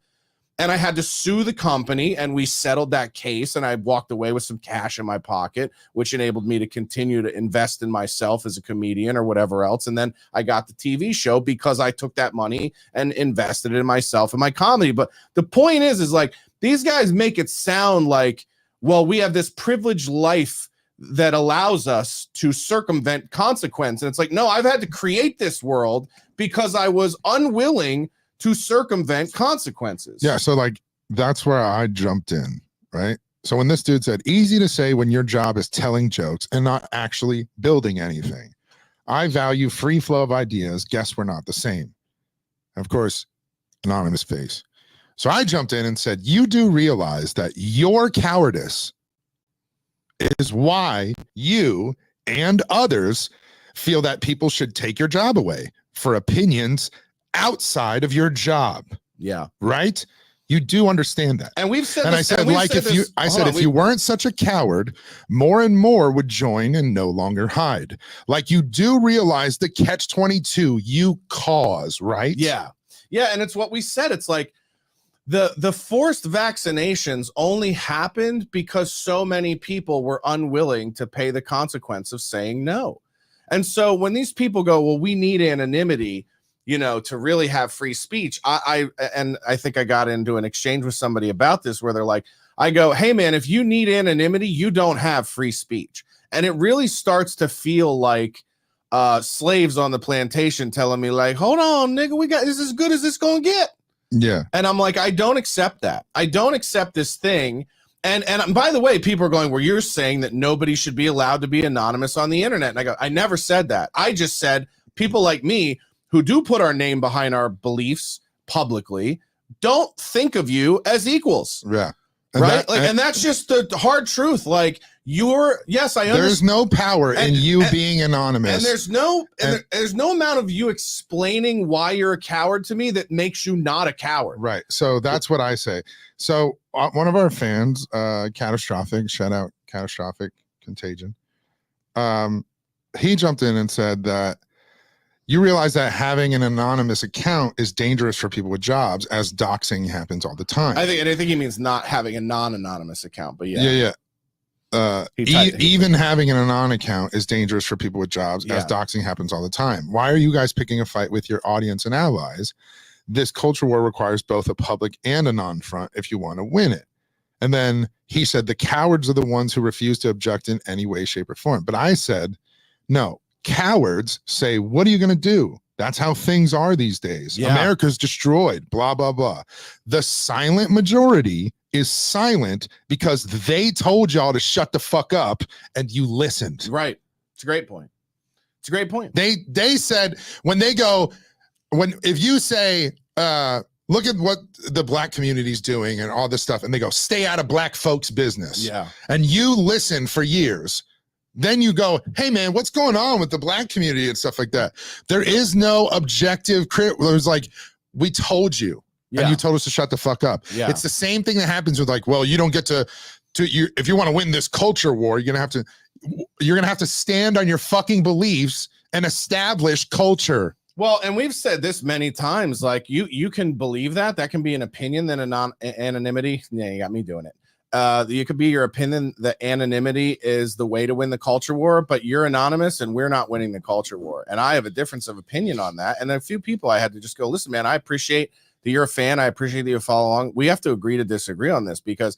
And I had to sue the company, and we settled that case, and I walked away with some cash in my pocket, which enabled me to continue to invest in myself as a comedian or whatever else. And then I got the TV show because I took that money and invested it in myself and my comedy. But the point is like, these guys make it sound like, well, we have this privileged life that allows us to circumvent consequence. And it's like, no, I've had to create this world because I was unwilling to circumvent consequences. Yeah, so like, that's where I jumped in, right? So when this dude said, easy to say when your job is telling jokes and not actually building anything. I value free flow of ideas. Guess we're not the same. Of course, anonymous face. So I jumped in and said, you do realize that your cowardice is why you and others feel that people should take your job away for opinions outside of your job. Yeah. Right? You do understand that. And we've said, and this, I said, like, if you weren't such a coward, more and more would join and no longer hide. Like, you do realize the catch-22 you cause, right? Yeah. Yeah. And it's what we said. It's like, the forced vaccinations only happened because so many people were unwilling to pay the consequence of saying no. And so when these people go, well, we need anonymity, you know, to really have free speech. I think I got into an exchange with somebody about this where they're like, I go, hey man, if you need anonymity, you don't have free speech. And it really starts to feel like slaves on the plantation telling me like, hold on, nigga, we got this as good as this gonna get. Yeah. And I'm like, I don't accept that. I don't accept this thing. And by the way, people are going, well, you're saying that nobody should be allowed to be anonymous on the internet. And I go, I never said that. I just said people like me who do put our name behind our beliefs publicly don't think of you as equals. Yeah. Right. And that's just the hard truth. Like yes, I understand. There's no power in you being anonymous. And there's no amount of you explaining why you're a coward to me that makes you not a coward. Right. So that's what I say. So one of our fans, Catastrophic, shout out Catastrophic Contagion. He jumped in and said that you realize that having an anonymous account is dangerous for people with jobs, as doxing happens all the time. I think he means not having a non-anonymous account, but yeah. Even having an anon account is dangerous for people with jobs, as doxing happens all the time. Why are you guys picking a fight with your audience and allies? This culture war requires both a public and a non-front if you want to win it. And then he said the cowards are the ones who refuse to object in any way, shape, or form. But I said, no. Cowards say, what are you going to do? That's how things are these days. Yeah. America's destroyed, blah, blah, blah. The silent majority is silent because they told y'all to shut the fuck up and you listened. Right. It's a great point. It's a great point. They said if you say, look at what the black community's doing and all this stuff, and they go, stay out of black folks' business. Yeah. And you listen for years. Then you go, hey man, what's going on with the black community and stuff like that? There is no objective it was like, we told you, and you told us to shut the fuck up. Yeah. It's the same thing that happens with like, well, you don't get to if you want to win this culture war, you're gonna have to stand on your fucking beliefs and establish culture. Well, and we've said this many times, like you can believe that can be an opinion, then anonymity. Yeah, you got me doing it. You could be your opinion that anonymity is the way to win the culture war, but you're anonymous and we're not winning the culture war. And I have a difference of opinion on that. And a few people I had to just go, listen, man, I appreciate that you're a fan. I appreciate that you follow along. We have to agree to disagree on this because,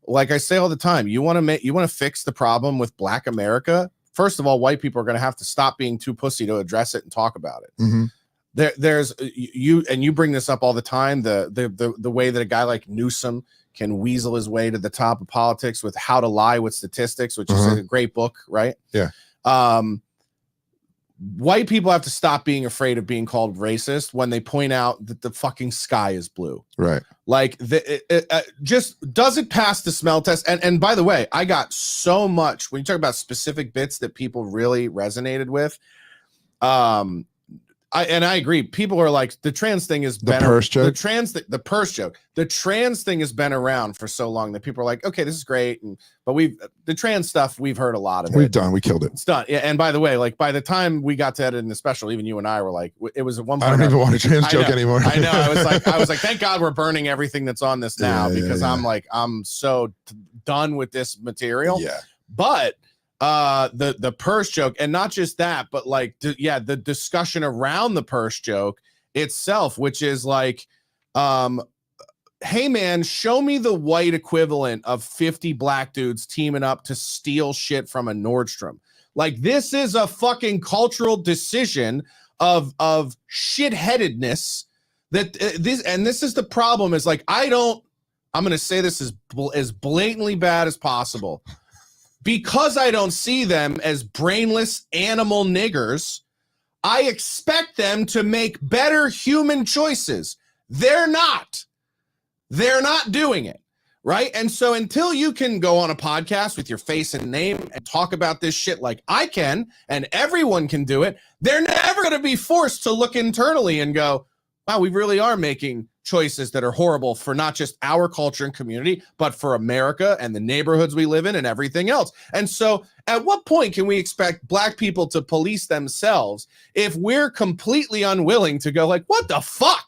like I say all the time, you want to fix the problem with Black America. First of all, white people are going to have to stop being too pussy to address it and talk about it. Mm-hmm. There's you bring this up all the time. The way that a guy like Newsom can weasel his way to the top of politics with How to Lie with Statistics, which is a great book, right? Yeah. White people have to stop being afraid of being called racist when they point out that the fucking sky is blue. Right. Like just does it pass the smell test? And by the way, I got so much when you talk about specific bits that people really resonated with. I agree. People are like, the trans thing has been purse joke. The purse joke. The trans thing has been around for so long that people are like, okay, this is great. But the trans stuff, we've heard a lot of it. We killed it. It's done. Yeah. And by the way, like by the time we got to edit in the special, even you and I were like, it was at one point. I don't even want a trans joke anymore. I know. I was like, thank God we're burning everything that's on this now because I'm so done with this material. Yeah. But the purse joke, and not just that, but like the discussion around the purse joke itself, which is like, hey man, show me the white equivalent of 50 black dudes teaming up to steal shit from a Nordstrom. Like, this is a fucking cultural decision of shitheadedness that this is the problem, is like, I'm gonna say this as blatantly bad as possible. Because I don't see them as brainless animal niggers, I expect them to make better human choices. They're not. They're not doing it, right? And so until you can go on a podcast with your face and name and talk about this shit like I can, and everyone can do it, they're never going to be forced to look internally and go, wow, we really are making choices that are horrible for not just our culture and community, but for America and the neighborhoods we live in and everything else. And so at what point can we expect black people to police themselves if we're completely unwilling to go like, what the fuck?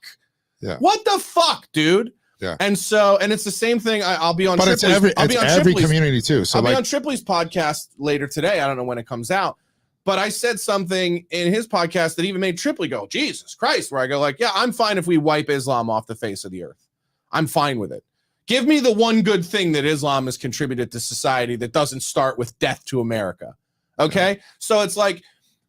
Yeah. What the fuck, dude? Yeah. And so, and it's the same thing. I'll be on, but Tripoli's, it's every community too. So I'll be on Tripoli's podcast later today. I don't know when it comes out. But I said something in his podcast that even made Tripoli go, Jesus Christ, where I go like, yeah, I'm fine if we wipe Islam off the face of the earth. I'm fine with it. Give me the one good thing that Islam has contributed to society that doesn't start with death to America. Okay. Yeah. So it's like,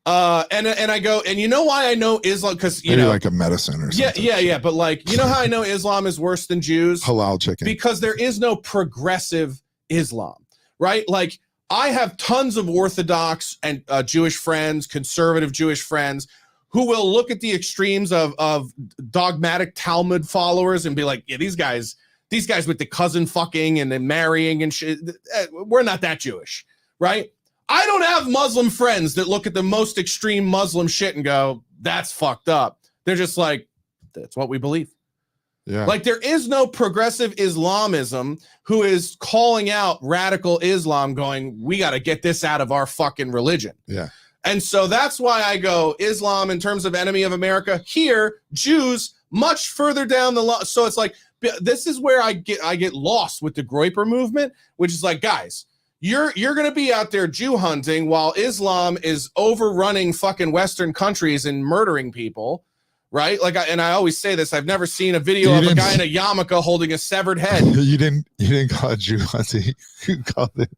and I go, and you know why I know Islam? Because you know, like a medicine or something. Yeah. But like, you know how I know Islam is worse than Jews? Halal chicken. Because there is no progressive Islam, right? Like, I have tons of Orthodox and Jewish friends, conservative Jewish friends, who will look at the extremes of dogmatic Talmud followers and be like, yeah, these guys with the cousin fucking and then marrying and shit, we're not that Jewish, right? I don't have Muslim friends that look at the most extreme Muslim shit and go, that's fucked up. They're just like, that's what we believe. Yeah. Like there is no progressive Islamism who is calling out radical Islam going, we got to get this out of our fucking religion. Yeah. And so that's why I go Islam in terms of enemy of America. Here, Jews much further down the line. So it's like, this is where I get lost with the Groyper movement, which is like, guys, you're going to be out there Jew hunting while Islam is overrunning fucking Western countries and murdering people. Right? Like, I always say this, I've never seen a video of a guy in a yarmulke holding a severed head. You didn't call it Jew hunting. You called it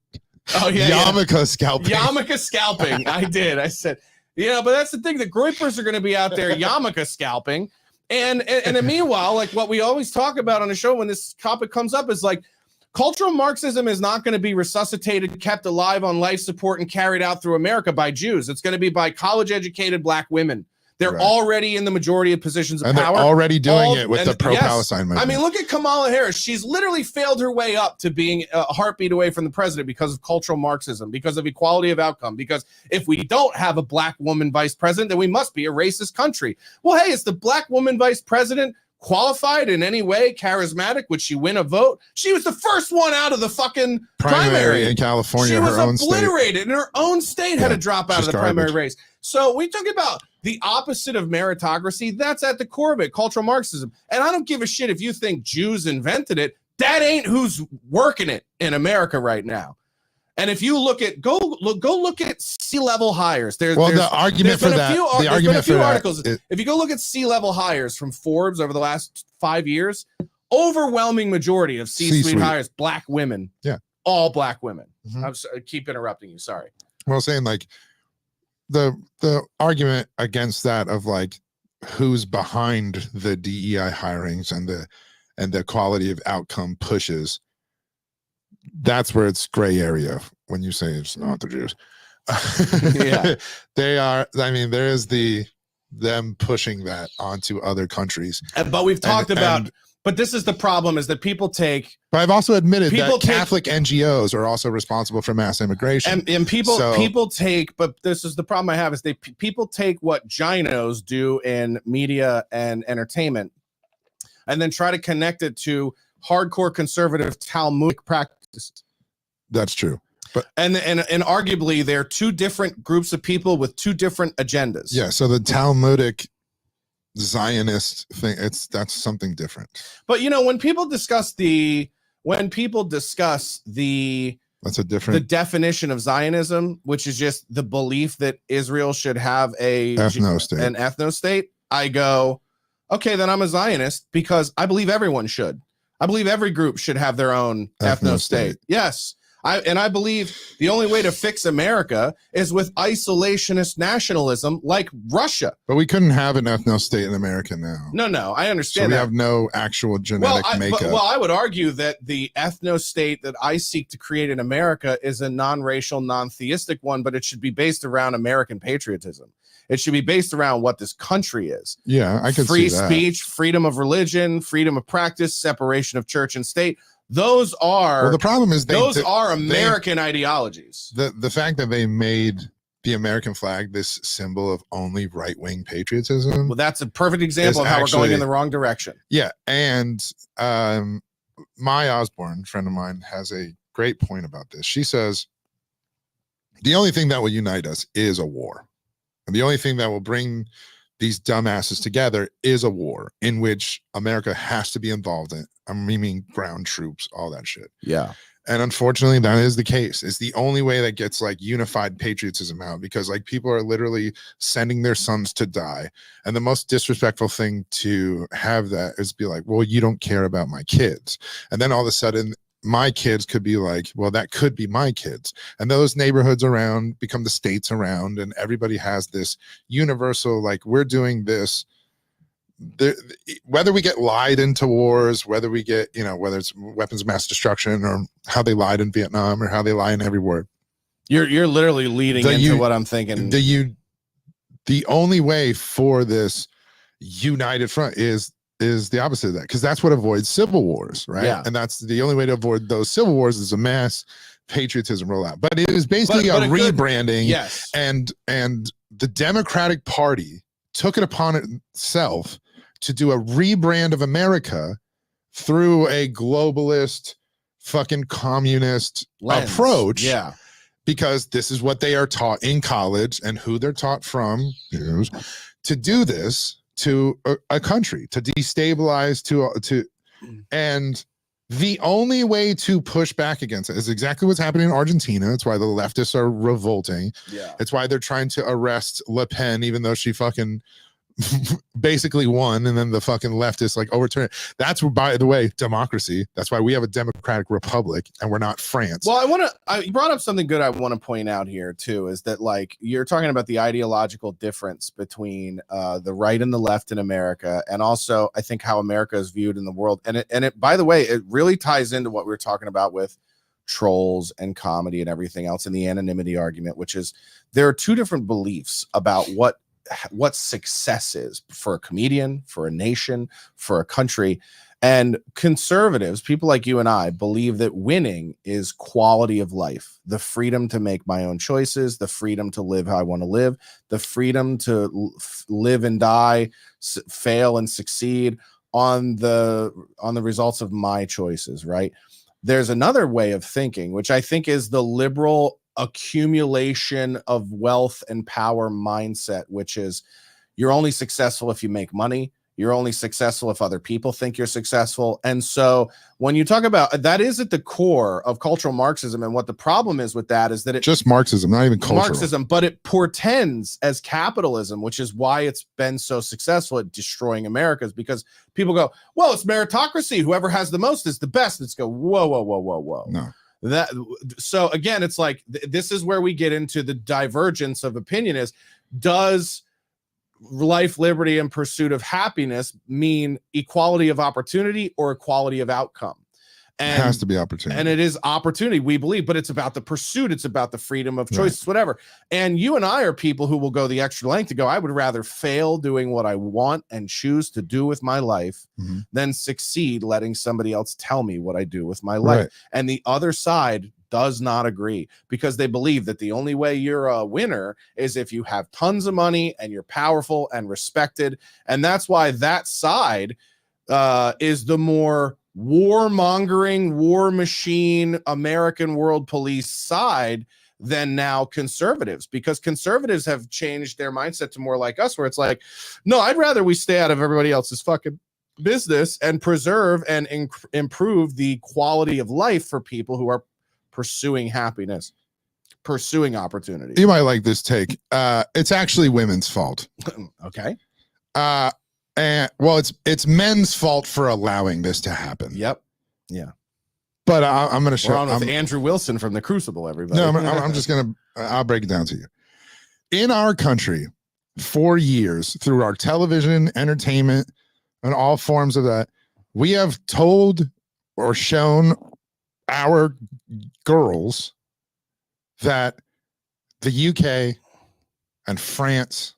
yarmulke scalping. Yarmulke scalping. I did. I said, but that's the thing. The Groypers are going to be out there yarmulke scalping. And meanwhile, like what we always talk about on the show when this topic comes up is like, cultural Marxism is not going to be resuscitated, kept alive on life support, and carried out through America by Jews. It's going to be by college-educated black women. They're already in the majority of positions of power. They're already doing it with the pro-Palestine movement. I mean, look at Kamala Harris. She's literally failed her way up to being a heartbeat away from the president because of cultural Marxism, because of equality of outcome, because if we don't have a black woman vice president, then we must be a racist country. Well, hey, is the black woman vice president qualified in any way, charismatic? Would she win a vote? She was the first one out of the fucking primary in California. She was obliterated in her own state, had to drop out of the primary race. So we talk about the opposite of meritocracy. That's at the core of it, cultural Marxism. And I don't give a shit if you think Jews invented it. That ain't who's working it in America right now. And if you look at go look at C-level hires. There's the argument for that. There's been a few articles. If you go look at C-level hires from Forbes over the last 5 years, overwhelming majority of C-suite hires, black women. Yeah, all black women. I keep interrupting you. Sorry. Well, saying like the argument against that of like who's behind the DEI hirings and the quality of outcome pushes. That's where it's gray area when you say it's not the Jews. Yeah, they are. I mean, there is them pushing that onto other countries. But we've talked about. But this is the problem: is that people take. But I've also admitted that Catholic NGOs are also responsible for mass immigration, and people take. But this is the problem I have: is people take what ginos do in media and entertainment, and then try to connect it to hardcore conservative Talmudic practices. That's true. But and arguably they're two different groups of people with two different agendas. Yeah, so the Talmudic Zionist thing, that's something different. But when people discuss the that's a different the definition of Zionism, which is just the belief that Israel should have an ethno state, I go, okay, then I'm a Zionist because I believe everyone should. I believe every group should have their own ethno state. Yes. I believe the only way to fix America is with isolationist nationalism like Russia. But we couldn't have an ethno state in America now. No, I understand so we have no actual genetic makeup. I would argue that the ethno state that I seek to create in America is a non-racial, non-theistic one, but it should be based around American patriotism. It should be based around what this country is. Yeah, I can see that. Free speech, freedom of religion, freedom of practice, separation of church and state. Those are the problem is those are American ideologies. The fact that they made the American flag this symbol of only right-wing patriotism. Well, that's a perfect example of how we're going in the wrong direction. Yeah, and Maya Osborne, friend of mine, has a great point about this. She says the only thing that will unite us is a war. And the only thing that will bring these dumbasses together is a war in which America has to be involved in. I mean, ground troops, all that shit. Yeah. And unfortunately, that is the case. It's the only way that gets like unified patriotism out, because like people are literally sending their sons to die. And the most disrespectful thing to have that is be like, well, you don't care about my kids. And then all of a sudden, my kids could be like, well, that could be my kids. And those neighborhoods around become the states around, and everybody has this universal, like, we're doing this. Whether we get lied into wars, whether we get, whether it's weapons of mass destruction or how they lied in Vietnam or how they lie in every war. You're literally leading into what I'm thinking. The only way for this united front is the opposite of that, because that's what avoids civil wars, right? Yeah. And that's the only way to avoid those civil wars is a mass patriotism rollout. But it is basically a rebranding. Yes. And the Democratic Party took it upon itself to do a rebrand of America through a globalist fucking communist approach. Yeah. Because this is what they are taught in college, and who they're taught from is to do this to a country, to destabilize, and the only way to push back against it is exactly what's happening in Argentina. It's why the leftists are revolting. Yeah. It's why they're trying to arrest Le Pen, even though she fucking basically won, and then the fucking leftists like overturn it. That's, by the way, democracy. That's why we have a democratic republic and we're not France. Well, you brought up something good I want to point out here too, is that like you're talking about the ideological difference between the right and the left in America, and also I think how America is viewed in the world. And it by the way, it really ties into what we were talking about with trolls and comedy and everything else in the anonymity argument, which is there are two different beliefs about what success is for a comedian, for a nation, for a country. And conservatives, people like you and I, believe that winning is quality of life, the freedom to make my own choices, the freedom to live how I want to live, the freedom to live and die, fail and succeed on the results of my choices, right? There's another way of thinking, which I think is the liberal accumulation of wealth and power mindset, which is you're only successful if you make money. You're only successful if other people think you're successful. And so when you talk about that, is at the core of cultural Marxism. And what the problem is with that is that it's just Marxism, not even cultural Marxism, but it portends as capitalism, which is why it's been so successful at destroying Americas, because people go, well, it's meritocracy. Whoever has the most is the best. Let's go, whoa. No. So again, it's like this is where we get into the divergence of opinion is, does life, liberty, and pursuit of happiness mean equality of opportunity or equality of outcome? And it has to be opportunity. And it is opportunity, we believe, but it's about the pursuit. It's about the freedom of choice, whatever. And you and I are people who will go the extra length to go, I would rather fail doing what I want and choose to do with my life than succeed letting somebody else tell me what I do with my life. Right. And the other side does not agree, because they believe that the only way you're a winner is if you have tons of money and you're powerful and respected. And that's why that side is the more warmongering, war machine, American world police side than now conservatives, because conservatives have changed their mindset to more like us, where it's like, no, I'd rather we stay out of everybody else's fucking business and preserve and improve the quality of life for people who are pursuing happiness, pursuing opportunity. You might like this take. It's actually women's fault. Okay. And well, it's men's fault for allowing this to happen. Yep. Yeah. But I'm going to show. We're on with Andrew Wilson from The Crucible, everybody. No, I'm just going to. I'll break it down to you. In our country, for years, through our television, entertainment, and all forms of that, we have told or shown our girls that the UK and France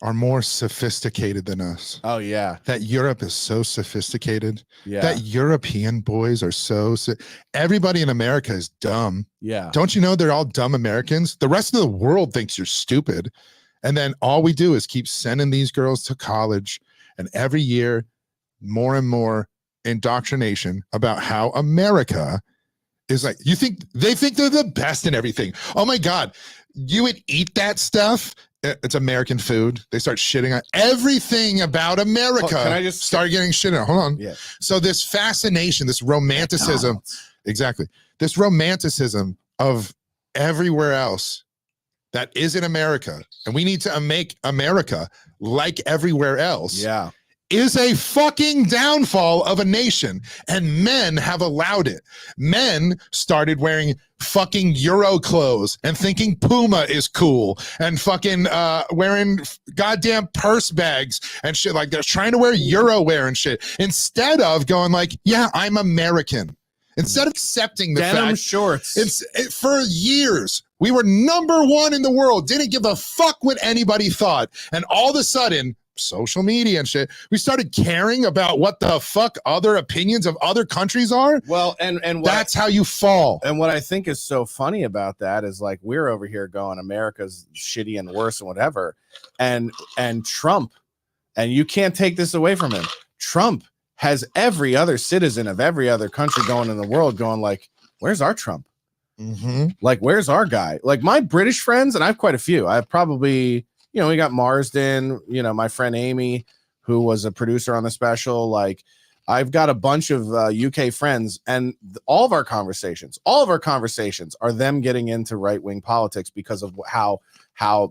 are more sophisticated than us. Oh yeah. That Europe is so sophisticated. Yeah. That European boys are everybody in America is dumb. Yeah. Don't you know they're all dumb Americans? The rest of the world thinks you're stupid. And then all we do is keep sending these girls to college, and every year more and more indoctrination about how America is like, they think they're the best in everything. Oh my God, you would eat that stuff. It's American food. They start shitting on everything about America. Can I just start getting shit on? Hold on. Yeah. So this fascination, this romanticism, Exactly. This romanticism of everywhere else that isn't America, and we need to make America like everywhere else. Yeah. Is a fucking downfall of a nation, and men have allowed it. Men started wearing fucking Euro clothes and thinking Puma is cool and fucking wearing goddamn purse bags and shit. Like they're trying to wear Euro wear and shit instead of going like, yeah, I'm American. Instead of accepting the Denim fact, shorts. For years, we were #1 in the world, didn't give a fuck what anybody thought. And all of a sudden, social media and shit, we started caring about what the fuck other opinions of other countries are. Well, and that's how you fall. And what I think is so funny about that is like we're over here going America's shitty and worse and whatever, and Trump, and you can't take this away from him. Trump has every other citizen of every other country going in the world going like, where's our Trump? Like, where's our guy? Like my British friends, and I have quite a few. I have probably, you know, we got Marsden, you know, my friend Amy, who was a producer on the special. Like, I've got a bunch of UK friends, and all of our conversations are them getting into right-wing politics because of how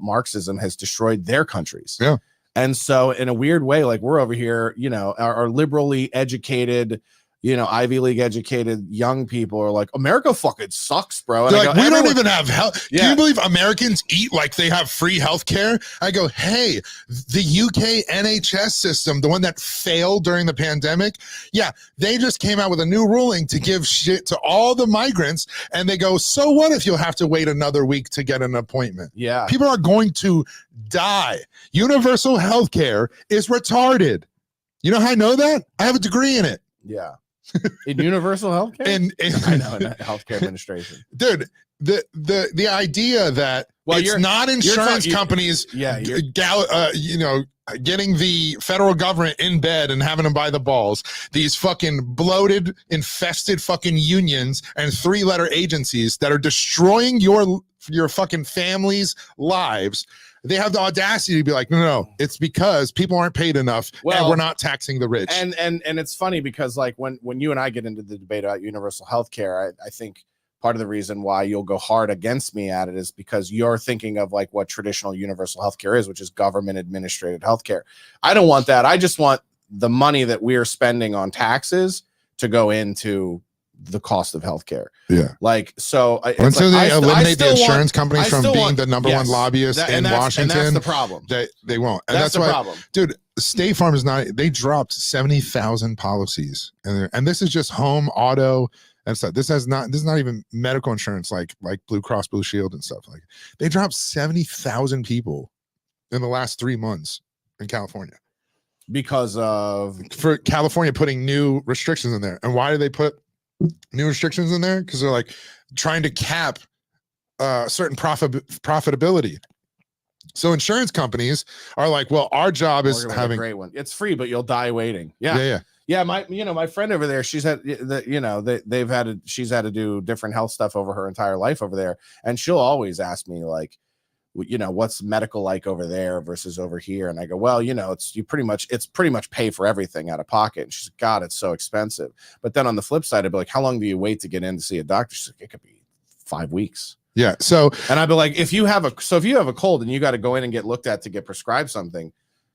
Marxism has destroyed their countries. Yeah. And so in a weird way, like we're over here, you know, our liberally educated, you know, Ivy League educated young people are like, America fucking sucks, bro. And They're like, go, we don't even have health. Yeah. Do you believe Americans eat like they have free health care? I go, hey, the UK NHS system, the one that failed during the pandemic, yeah, they just came out with a new ruling to give shit to all the migrants. And they go, so what if you'll have to wait another week to get an appointment? Yeah. People are going to die. Universal health care is retarded. You know how I know that? I have a degree in it. Yeah. In universal healthcare? I know, in healthcare administration. Dude, the idea that it's not insurance companies getting the federal government in bed and having them by the balls, these fucking bloated, infested fucking unions and 3-letter agencies that are destroying your fucking family's lives. They have the audacity to be like, no, it's because people aren't paid enough, and we're not taxing the rich. And it's funny because like when you and I get into the debate about universal health care, I think part of the reason why you'll go hard against me at it is because you're thinking of like what traditional universal health care is, which is government administrated health care. I don't want that. I just want the money that we're spending on taxes to go into the cost of healthcare. Yeah. Like, so until they eliminate the insurance companies from being the #1 lobbyist in Washington, and that's the problem. They won't. And that's the why, problem. Dude, State Farm is not, they dropped 70,000 policies. And this is just home, auto, and stuff. This is not even medical insurance like Blue Cross Blue Shield and stuff. Like they dropped 70,000 people in the last 3 months in California. Because for California putting new restrictions in there. And why do they put new restrictions in there? Because they're like trying to cap certain profitability. So insurance companies are like, well, our job is having a great one. It's free, but you'll die waiting. Yeah. My friend over there, she's had she's had to do different health stuff over her entire life over there, and she'll always ask me like, you know, what's medical like over there versus over here? And I go, well, you know, it's pretty much pay for everything out of pocket. And she's like, God, it's so expensive. But then on the flip side, I'd be like, how long do you wait to get in to see a doctor? She's like, it could be 5 weeks. Yeah. So, and I'd be like, if you have a cold and you got to go in and get looked at to get prescribed something,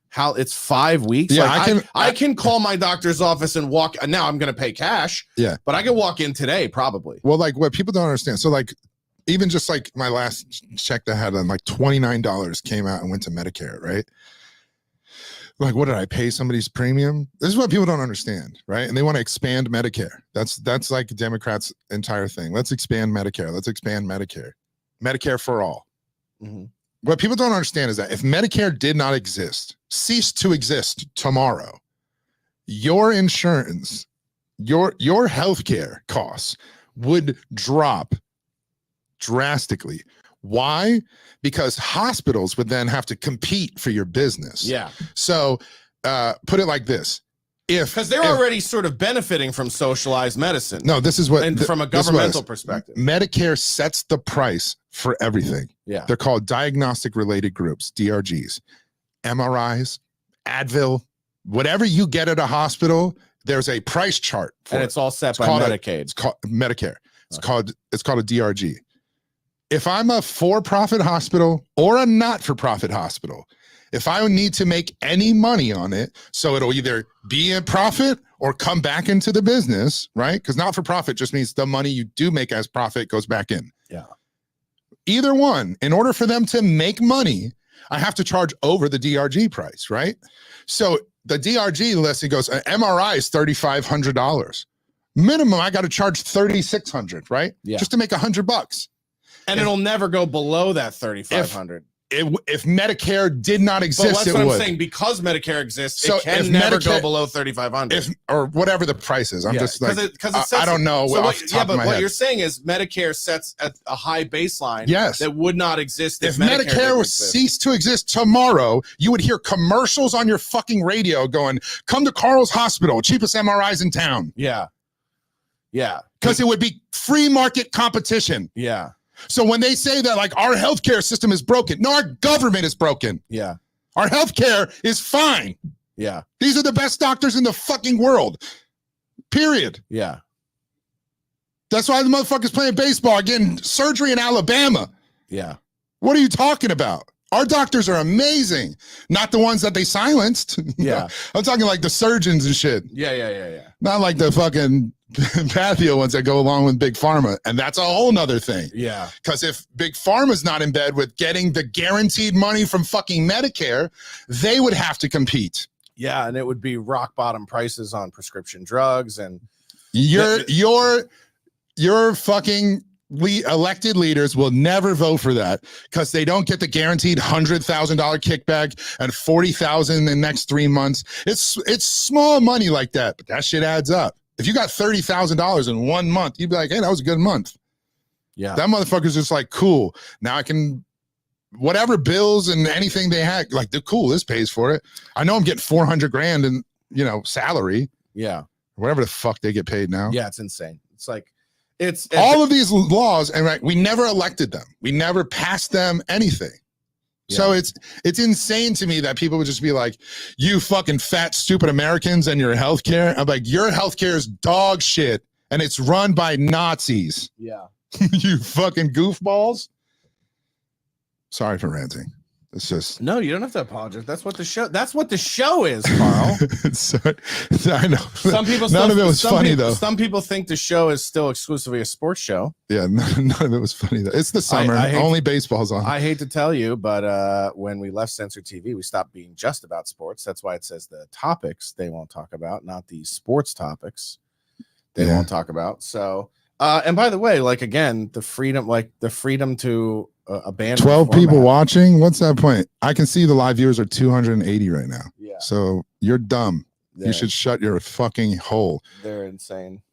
how it's 5 weeks? Yeah, like, I can call my doctor's office and walk. Now I'm going to pay cash. Yeah. But I can walk in today probably. Well, like what people don't understand. So like, even just like my last check that had like $29 came out and went to Medicare, right? Like, what did I pay somebody's premium? This is what people don't understand, right? And they want to expand Medicare. That's like Democrats' entire thing. Let's expand Medicare. Let's expand Medicare. Medicare for all. Mm-hmm. What people don't understand is that if Medicare did not exist, ceased to exist tomorrow, your insurance, your healthcare costs would drop drastically. Why? Because hospitals would then have to compete for your business. Yeah. So put it like this. Because they're already sort of benefiting from socialized medicine. No, this is what from a governmental perspective. Medicare sets the price for everything. Yeah. They're called diagnostic related groups, DRGs. MRIs, Advil, whatever you get at a hospital, there's a price chart for and it. it's all set by called Medicaid. It's called Medicare. It's Okay. called a DRG. If I'm a for-profit hospital or a not-for-profit hospital, if I need to make any money on it, so it'll either be a profit or come back into the business, right? Because not-for-profit just means the money you do make as profit goes back in. Yeah. Either one, in order for them to make money, I have to charge over the DRG price, right? So the DRG listing goes, an MRI is $3,500. Minimum, I got to charge $3,600, right? Yeah. Just to make $100. And it'll never go below that 3,500. If Medicare did not But exist, that's it what I'm would. saying. Because Medicare exists, So it can if never go Medicare- below 3,500. Or whatever the price is. I'm just like, because I don't know. So off the top of my what head. you're saying is Medicare sets a high baseline Yes. that would not exist If Medicare Medicare didn't was exist. ceased to exist tomorrow, you would hear commercials on your fucking radio going, come to Carl's Hospital, cheapest MRIs in town. Yeah. Yeah. Because it would be free market competition. Yeah. So when they say that like our healthcare system is broken, no, our government is broken. Yeah. Our healthcare is fine. Yeah. These are the best doctors in the fucking world. Period. Yeah. That's why the motherfuckers playing baseball are getting surgery in Alabama. Yeah. What are you talking about? Our doctors are amazing. Not the ones that they silenced. Yeah. I'm talking like the surgeons and shit. Yeah. Yeah. Yeah. Yeah. Not like the fucking pathio ones that go along with Big Pharma. And that's a whole nother thing. Yeah. Because if Big Pharma's not in bed with getting the guaranteed money from fucking Medicare, they would have to compete. Yeah. And it would be rock bottom prices on prescription drugs. And Your fucking elected leaders will never vote for that because they don't get the guaranteed $100,000 kickback and $40,000 in the next 3 months. It's small money like that, but that shit adds up. If you got $30,000 in 1 month, you'd be like, hey, that was a good month. yeah. That motherfucker's just like, cool. Now I can, whatever bills and anything they had, like, they're cool. This pays for it. I know I'm getting $400,000 in, salary, Yeah. whatever the fuck they get paid now. Yeah. It's insane. It's like, it's All of these laws, and right, we never elected them. We never passed them anything. So it's insane to me that people would just be like, you fucking fat, stupid Americans and your healthcare. I'm like, your healthcare is dog shit and it's run by Nazis. yeah. You fucking goofballs. Sorry for ranting. It's just No, you don't have to apologize. That's what the show is, Carl. I know. Some people None of it was funny though. Some people think the show is still exclusively a sports show. Yeah, none of it was funny though. It's the summer. I hate Only baseball's on. I hate to tell you, but when we left Censor TV, we stopped being just about sports. That's why it says the topics they won't talk about, not the sports topics they won't talk about. So, and by the way, like again, the freedom to abandon 12 the people format. watching. What's that point? I can see the live viewers are 280 right now. Yeah, So you're dumb. they're, You should shut your fucking hole. they're insane.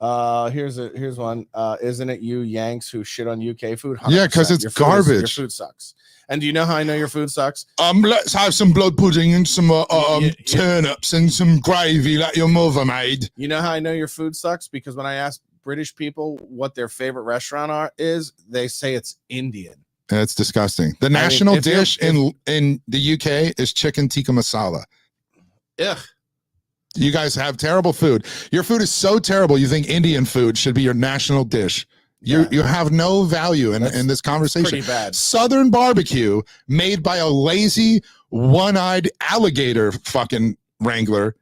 Here's one. Isn't it you Yanks who shit on UK food? 100%. Yeah, 'cause it's Your garbage. Your food sucks. And do you know how I know your food sucks? Let's have some blood pudding and some Yeah. turnips and some gravy like your mother made. You know how I know your food sucks? Because when I ask British people what their favorite restaurant is, they say it's Indian. That's disgusting. The national if you're- dish in the UK is chicken tikka masala. Ugh. You guys have terrible food. Your food is so terrible. You think Indian food should be your national dish. Yeah. You have no value in this Pretty conversation. bad. Southern barbecue made by a lazy, one-eyed alligator fucking wrangler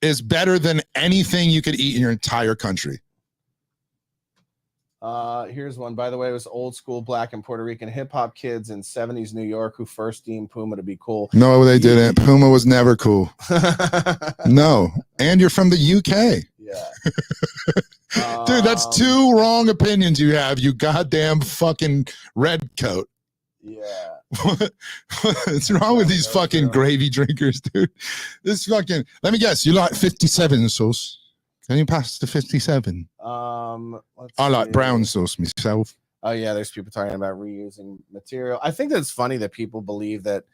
is better than anything you could eat in your entire country. Here's one. By the way, it was old school black and Puerto Rican hip hop kids in 70s New York who first deemed Puma to be cool. No, they didn't. Puma was never cool. No. And you're from the UK. Yeah. Dude, that's two wrong opinions you have, you goddamn fucking redcoat. Yeah. What's wrong with these That's fucking true. gravy drinkers, dude? This fucking, let me guess, you like 57 sauce? Can you pass the 57? Let's I like see. brown sauce myself. Oh yeah, there's people talking about reusing material. I think that's funny that people believe that.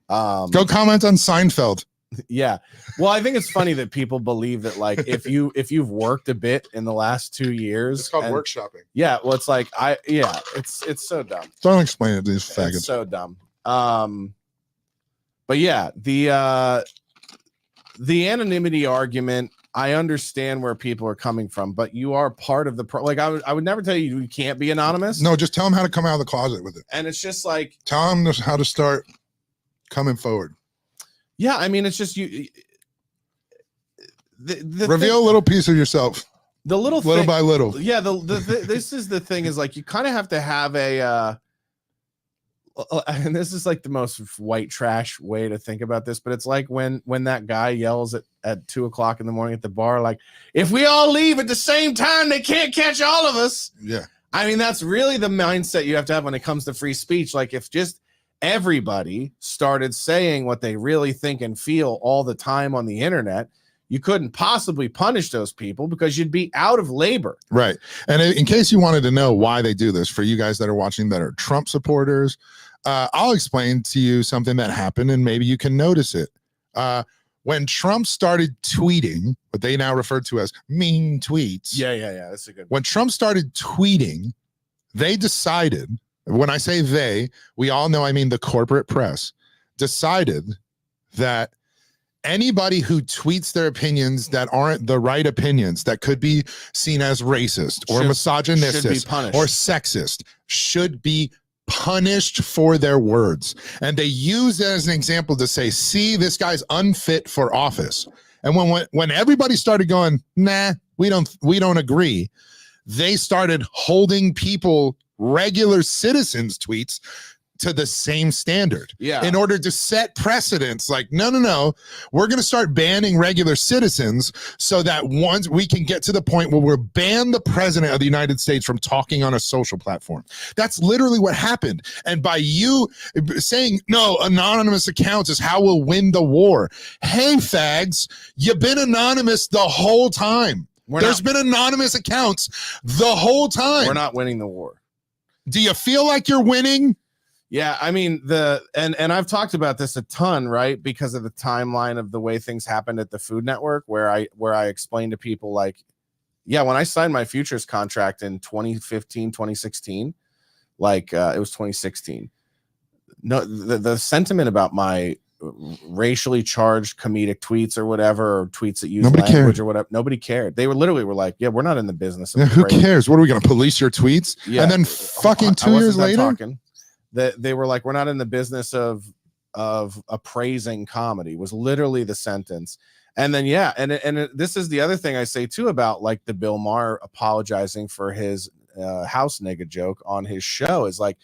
Go comment on Seinfeld. Yeah. Well, I think it's funny that people believe that, like, if you've worked a bit in the last 2 years, and- workshopping. Yeah. Well, it's like it's so dumb. Don't explain it to these It's faggots. so dumb. But yeah, the anonymity argument I understand where people are coming from, but you are part of the I would never tell you can't be anonymous. No, just tell them how to come out of the closet with it. And it's just like, tell them how to start coming forward. Yeah, I mean, it's just you. The reveal a little piece of yourself. The little by little. Yeah, this is the thing is like you kind of have to have a and this is like the most white trash way to think about this, but it's like when that guy yells at 2 o'clock in the morning at the bar, like, if we all leave at the same time, they can't catch all of us. Yeah. I mean, that's really the mindset you have to have when it comes to free speech. Like, if just everybody started saying what they really think and feel all the time on the internet, you couldn't possibly punish those people because you'd be out of labor. Right. And in case you wanted to know why they do this, for you guys that are watching that are Trump supporters, I'll explain to you something that happened and maybe you can notice it. When Trump started tweeting, what they now refer to as mean tweets. Yeah. That's a good one. When Trump started tweeting, they decided, when I say they, we all know I mean the corporate press, decided that anybody who tweets their opinions that aren't the right opinions, that could be seen as racist or misogynistic or sexist, should be punished for their words. And they use it as an example to say, see, this guy's unfit for office. And when everybody started going, nah, we don't agree, they started holding people, regular citizens' tweets, to the same standard. Yeah. In order to set precedents, like, no, we're going to start banning regular citizens so that once we can get to the point where we're ban the president of the United States from talking on a social platform. That's literally what happened. And by you saying, no, anonymous accounts is how we'll win the war. Hey, fags, you've been anonymous the whole time. There's been anonymous accounts the whole time. We're not winning the war. Do you feel like you're winning? Yeah, I mean, and I've talked about this a ton, right? Because of the timeline of the way things happened at the Food Network, where I explained to people, like, yeah, when I signed my futures contract in 2015, 2016, like it was 2016. No, the sentiment about my racially charged comedic tweets or whatever, or tweets that use language or whatever, nobody cared. They were like, yeah, we're not in the business of who cares? What are we going to police your tweets? Yeah. And then fucking 2 years later, that they were like, we're not in the business of appraising comedy, was literally the sentence. And then, yeah. And this is the other thing I say too, about like the Bill Maher apologizing for his house nigga joke on his show, is like,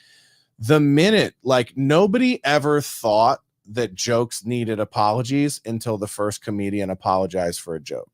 the minute, like, nobody ever thought that jokes needed apologies until the first comedian apologized for a joke.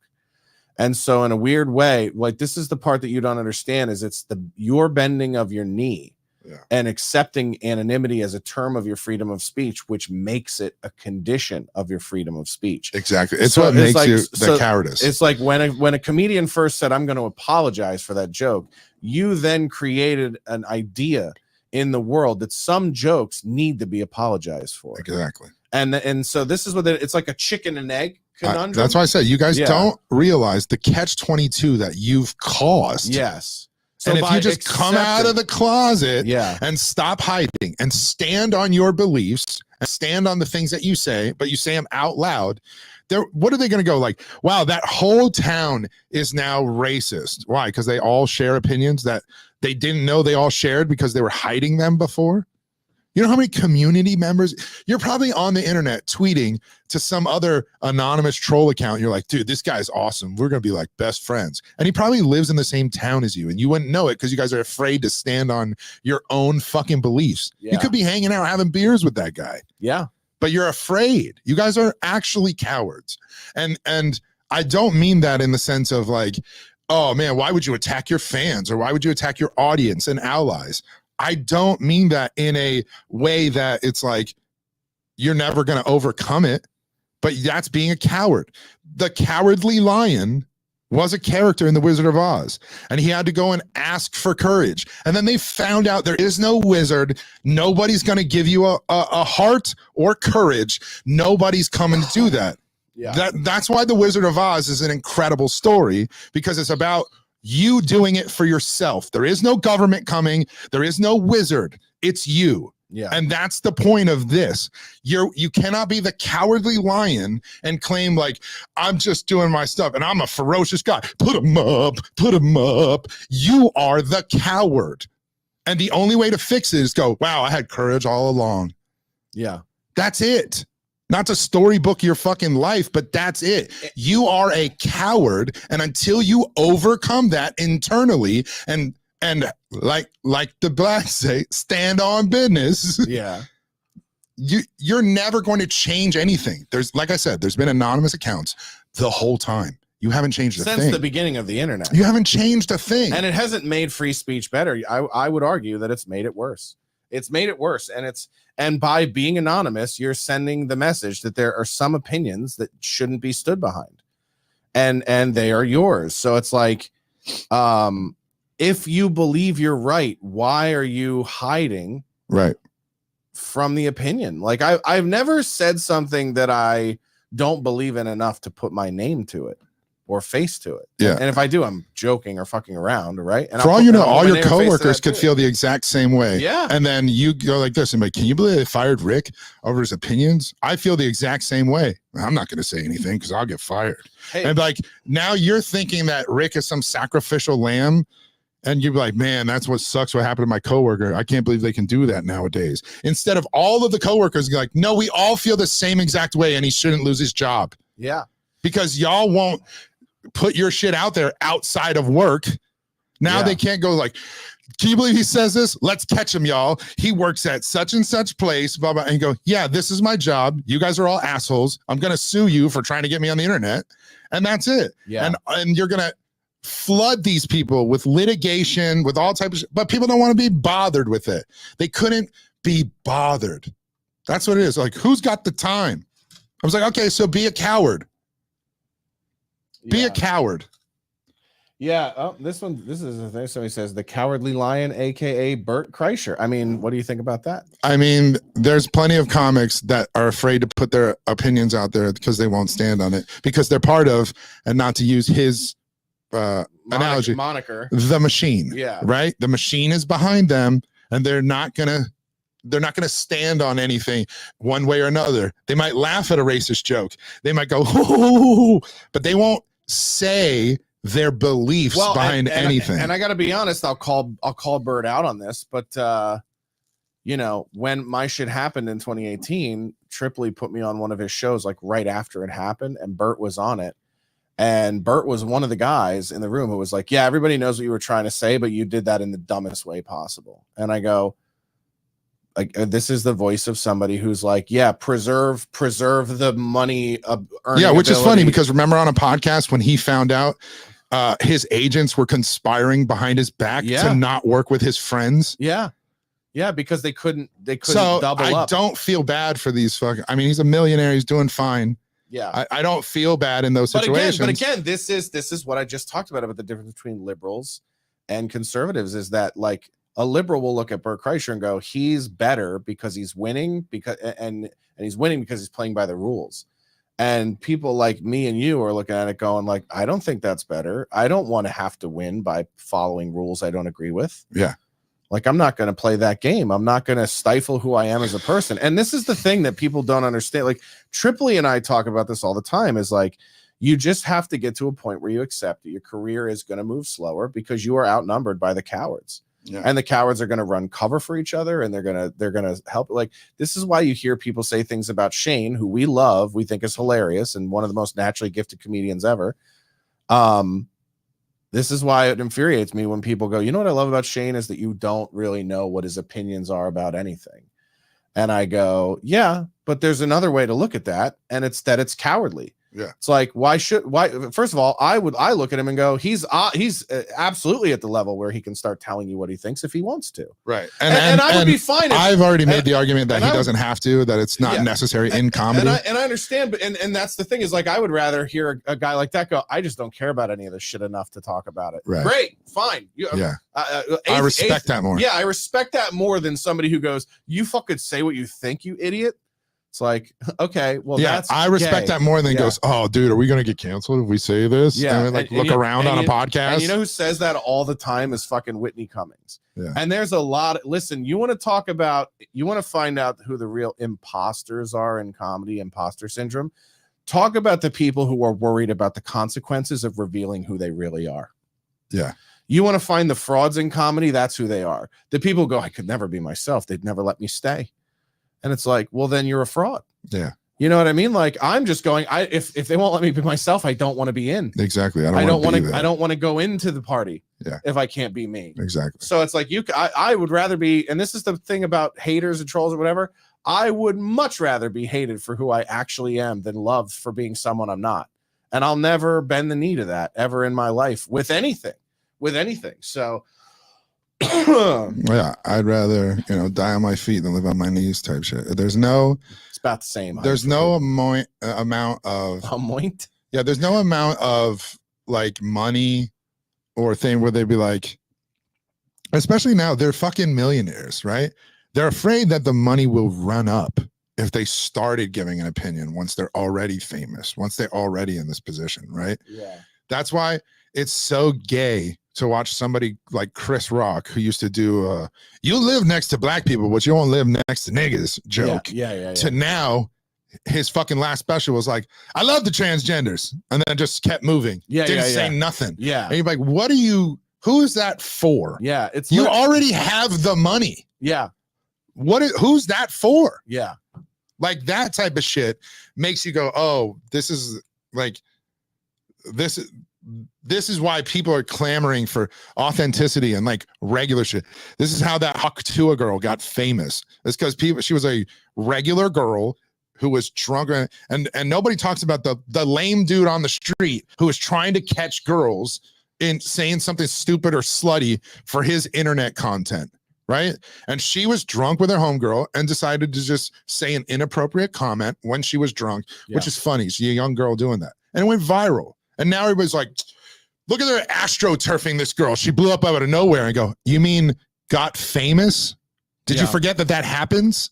And so in a weird way, like, this is the part that you don't understand, is it's your bending of your knee. Yeah. And accepting anonymity as a term of your freedom of speech, which makes it a condition of your freedom of speech. Exactly. It's what makes like, you the cowardice. It's like when a comedian first said, I'm going to apologize for that joke, you then created an idea in the world that some jokes need to be apologized for. Exactly. And so this is what it's like, a chicken and egg conundrum. That's why I said you guys don't realize the catch-22 that you've caused. Yes. So and if you just come out of the closet and stop hiding and stand on your beliefs and stand on the things that you say, but you say them out loud, what are they going to go like, wow, that whole town is now racist. Why? Because they all share opinions that they didn't know they all shared because they were hiding them before. You know how many community members, you're probably on the internet tweeting to some other anonymous troll account. You're like, dude, this guy's awesome. We're going to be like best friends. And he probably lives in the same town as you, and you wouldn't know it because you guys are afraid to stand on your own fucking beliefs. Yeah. You could be hanging out, having beers with that guy. Yeah. But you're afraid. You guys are actually cowards. And I don't mean that in the sense of like, oh man, why would you attack your fans, or why would you attack your audience and allies? I don't mean that in a way that it's like you're never going to overcome it, but that's being a coward. The Cowardly Lion was a character in The Wizard of Oz, and he had to go and ask for courage. And then they found out there is no wizard. Nobody's going to give you a heart or courage. Nobody's coming to do that. Yeah. That's why The Wizard of Oz is an incredible story, because it's about you doing it for yourself. There is no government coming. There is no wizard. It's you. Yeah. And that's the point of this. You cannot be the cowardly lion and claim like, I'm just doing my stuff and I'm a ferocious guy. Put him up, put him up. You are the coward. And the only way to fix it is go, wow, I had courage all along. Yeah. That's it. Not to storybook your fucking life, but that's it. You are a coward. And until you overcome that internally and like the blacks say, stand on business. Yeah. You're never going to change anything. There's, like I said, there's been anonymous accounts the whole time. You haven't changed a thing. Since the beginning of the internet. You haven't changed a thing. And it hasn't made free speech better. I would argue that it's made it worse. It's made it worse. And by being anonymous, you're sending the message that there are some opinions that shouldn't be stood behind. And they are yours. So it's like, if you believe you're right, why are you hiding from the opinion? Like I've never said something that I don't believe in enough to put my name to it or face to it. Yeah. And if I do, I'm joking or fucking around, right? And for all you know, all your coworkers could feel the exact same way. Yeah. And then you go like this and be like, can you believe they fired Rick over his opinions? I feel the exact same way. I'm not going to say anything because I'll get fired. Hey. And like, now you're thinking that Rick is some sacrificial lamb. And you'd be like, man, that's what sucks. What happened to my coworker? I can't believe they can do that nowadays. Instead of all of the coworkers be like, no, we all feel the same exact way and he shouldn't lose his job. Yeah. Because y'all won't put your shit out there outside of work. Now they can't go like, can you believe he says this? Let's catch him, y'all. He works at such and such place, blah, blah, and go, yeah, this is my job. You guys are all assholes. I'm going to sue you for trying to get me on the internet. And that's it. Yeah. And you're going to flood these people with litigation, with all types of shit, but people don't want to be bothered with it. They couldn't be bothered. That's what it is. Like, who's got the time? I was like, okay, so be a coward. Be a coward. Yeah. Oh, this is the thing. Somebody says the Cowardly Lion, aka Bert Kreischer. I mean, what do you think about that? I mean, there's plenty of comics that are afraid to put their opinions out there because they won't stand on it, because they're part of, and not to use his analogy, moniker, the machine. Yeah. Right. The machine is behind them, and they're not gonna stand on anything one way or another. They might laugh at a racist joke. They might go, "Ooh," but they won't say their beliefs behind anything. And I got to be honest, I'll call Bert out on this, but you know, when my shit happened in 2018, Tripoli put me on one of his shows like right after it happened, and Bert was on it. And Bert was one of the guys in the room who was like, yeah, everybody knows what you were trying to say, but you did that in the dumbest way possible. And I go, like, this is the voice of somebody who's like, yeah, preserve the money earning. Yeah, which ability. is funny because remember on a podcast when he found out his agents were conspiring behind his back to not work with his friends. Yeah. Yeah, because they couldn't so double up. I don't feel bad for these fucking, I mean, he's a millionaire, he's doing fine. Yeah. I don't feel bad in those situations. But again, this is what I just talked about the difference between liberals and conservatives, is that like a liberal will look at Bert Kreischer and go, he's better because he's winning, and he's winning because he's playing by the rules. And people like me and you are looking at it going like, I don't think that's better. I don't want to have to win by following rules I don't agree with. Yeah. Like, I'm not going to play that game. I'm not going to stifle who I am as a person. And this is the thing that people don't understand. Like, Tripoli and I talk about this all the time, is like, you just have to get to a point where you accept that your career is going to move slower because you are outnumbered by the cowards. Yeah. And the cowards are going to run cover for each other, and they're going to help. Like, this is why you hear people say things about Shane, who we love, we think is hilarious and one of the most naturally gifted comedians ever. This is why it infuriates me when people go, you know what I love about Shane is that you don't really know what his opinions are about anything. And I go, yeah, but there's another way to look at that, and it's that it's cowardly. Yeah. It's like, why first of all, I look at him and go, he's absolutely at the level where he can start telling you what he thinks if he wants to. Right. And I would be fine. I've already made the argument that he doesn't have to, that it's not necessary in comedy. And I understand, but and that's the thing, is like, I would rather hear a guy like that go, I just don't care about any of this shit enough to talk about it. Right. Great. Fine. I respect that more. Yeah. I respect that more than somebody who goes, you fucking say what you think, you idiot. It's like, okay, well, yeah, that's I respect gay. that more than Yeah. goes, oh, dude, are we going to get canceled if we say this? Yeah. And then, like, look around on a podcast. And you know who says that all the time is fucking Whitney Cummings. Yeah. And there's a lot. Listen, you want to find out who the real imposters are in comedy, imposter syndrome. Talk about the people who are worried about the consequences of revealing who they really are. Yeah. You want to find the frauds in comedy? That's who they are. The people go, I could never be myself. They'd never let me stay. And it's like, well, then you're a fraud. Yeah. You know what I mean? Like, I'm just going, if they won't let me be myself, I don't want to be in. Exactly. I don't want to go into the party. Yeah. If I can't be me. Exactly. So it's like, I would rather be, and this is the thing about haters and trolls or whatever. I would much rather be hated for who I actually am than loved for being someone I'm not. And I'll never bend the knee to that ever in my life with anything. So yeah, I'd rather, die on my feet than live on my knees type shit. It's about the same. There's no amount of Yeah, there's no amount of like money or thing where they'd be like, especially now, they're fucking millionaires, right? They're afraid that the money will run up if they started giving an opinion once they're already famous, once they're already in this position, right? Yeah. That's why it's so gay to watch somebody like Chris Rock, who used to do you live next to black people, but you won't live next to niggas joke. Yeah. To now, his fucking last special was like, I love the transgenders. And then just kept moving. Didn't say nothing. Yeah. And you're like, who is that for? Yeah. You already have the money. Yeah. Who's that for? Yeah. Like that type of shit makes you go, oh, this is why people are clamoring for authenticity and like regular shit. This is how that Haktua girl got famous. It's because she was a regular girl who was drunk, and nobody talks about the lame dude on the street who was trying to catch girls in saying something stupid or slutty for his internet content, right? And she was drunk with her homegirl and decided to just say an inappropriate comment when she was drunk, which is funny. She's a young girl doing that. And it went viral. And now everybody's like, look at her astroturfing this girl. She blew up out of nowhere. And go, you mean got famous? Did you forget that happens?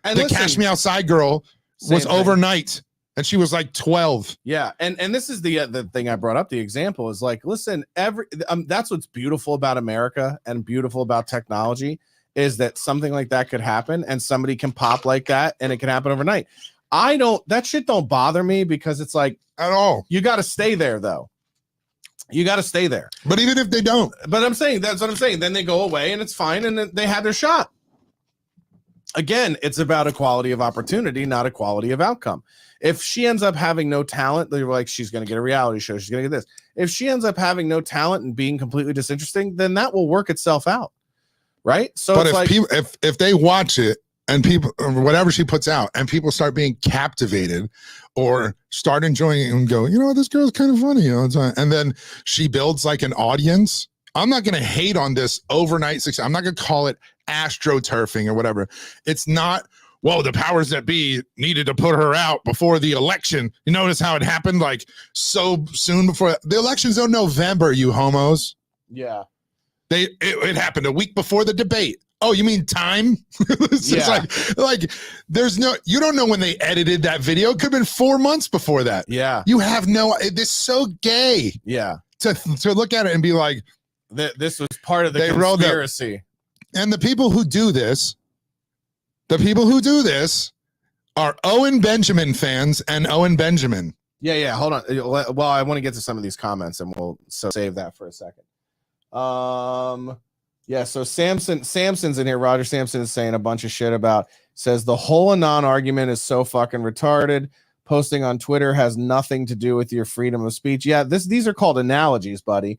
And the Cash Me Outside girl was overnight. And she was like 12. Yeah. And this is the thing I brought up. The example is like, listen, that's what's beautiful about America and beautiful about technology is that something like that could happen and somebody can pop like that and it can happen overnight. That shit don't bother me because it's like, at all. You got to stay there though. You got to stay there. But even if they don't, that's what I'm saying. Then they go away and it's fine. And then they had their shot. Again, it's about equality of opportunity, not equality of outcome. If she ends up having no talent, they're like, she's going to get a reality show. She's going to get this. If she ends up having no talent and being completely disinteresting, then that will work itself out. Right. So but it's like, if they watch it and people, or whatever she puts out and people start being captivated or start enjoying it and go, you know what, this girl's kind of funny, and then she builds like an audience. I'm not going to hate on this overnight success. I'm not going to call it astroturfing or whatever. It's not, whoa, the powers that be needed to put her out before the election. You notice how it happened like so soon before the election's in November, you homos. Yeah. It happened a week before the debate. Oh, you mean time? It's like there's no, you don't know when they edited that video. It could have been 4 months before that. Yeah. You have no, this is so gay. Yeah. To look at it and be like, this was part of the conspiracy. And the people who do this are Owen Benjamin fans and Owen Benjamin. Yeah. Hold on. Well, I want to get to some of these comments and we'll save that for a second. Yeah, so Samson's in here. Roger Sampson is saying a bunch of shit about, says the whole Anon argument is so fucking retarded. Posting on Twitter has nothing to do with your freedom of speech. Yeah, these are called analogies, buddy.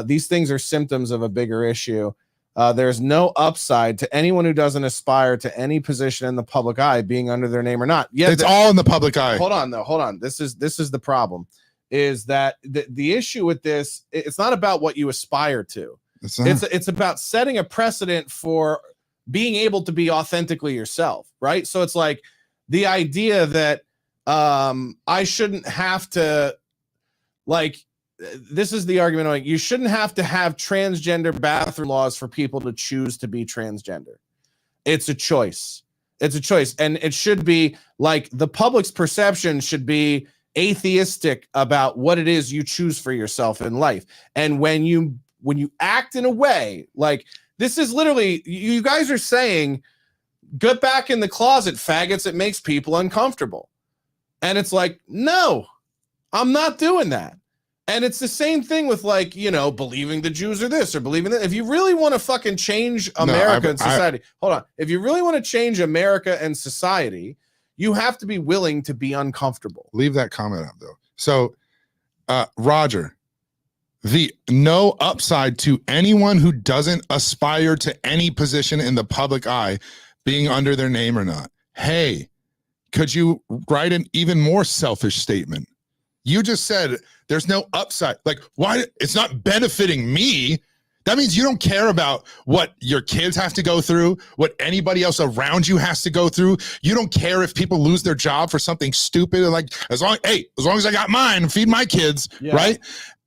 These things are symptoms of a bigger issue. There's no upside to anyone who doesn't aspire to any position in the public eye, being under their name or not. Yeah, it's all in the public eye. Hold on. This is the problem. Is that the issue with this? It's not about what you aspire to. It's about setting a precedent for being able to be authentically yourself, right? So it's like the idea that I shouldn't have to, like, this is the argument, like, you shouldn't have to have transgender bathroom laws for people to choose to be transgender. It's a choice. It's a choice. And it should be like the public's perception should be atheistic about what it is you choose for yourself in life. And when you act in a way like this is literally, you guys are saying, get back in the closet, faggots, it makes people uncomfortable. And it's like, no, I'm not doing that. And it's the same thing with like, you know, believing the Jews are this or believing that. If you really want to fucking change America and society, hold on. If you really want to change America and society, you have to be willing to be uncomfortable. Leave that comment out though. So, Roger, the no upside to anyone who doesn't aspire to any position in the public eye, being under their name or not. Hey, could you write an even more selfish statement? You just said there's no upside. Like, why? It's not benefiting me. That means you don't care about what your kids have to go through, what anybody else around you has to go through. You don't care if people lose their job for something stupid. Like, as long as I got mine, feed my kids, right?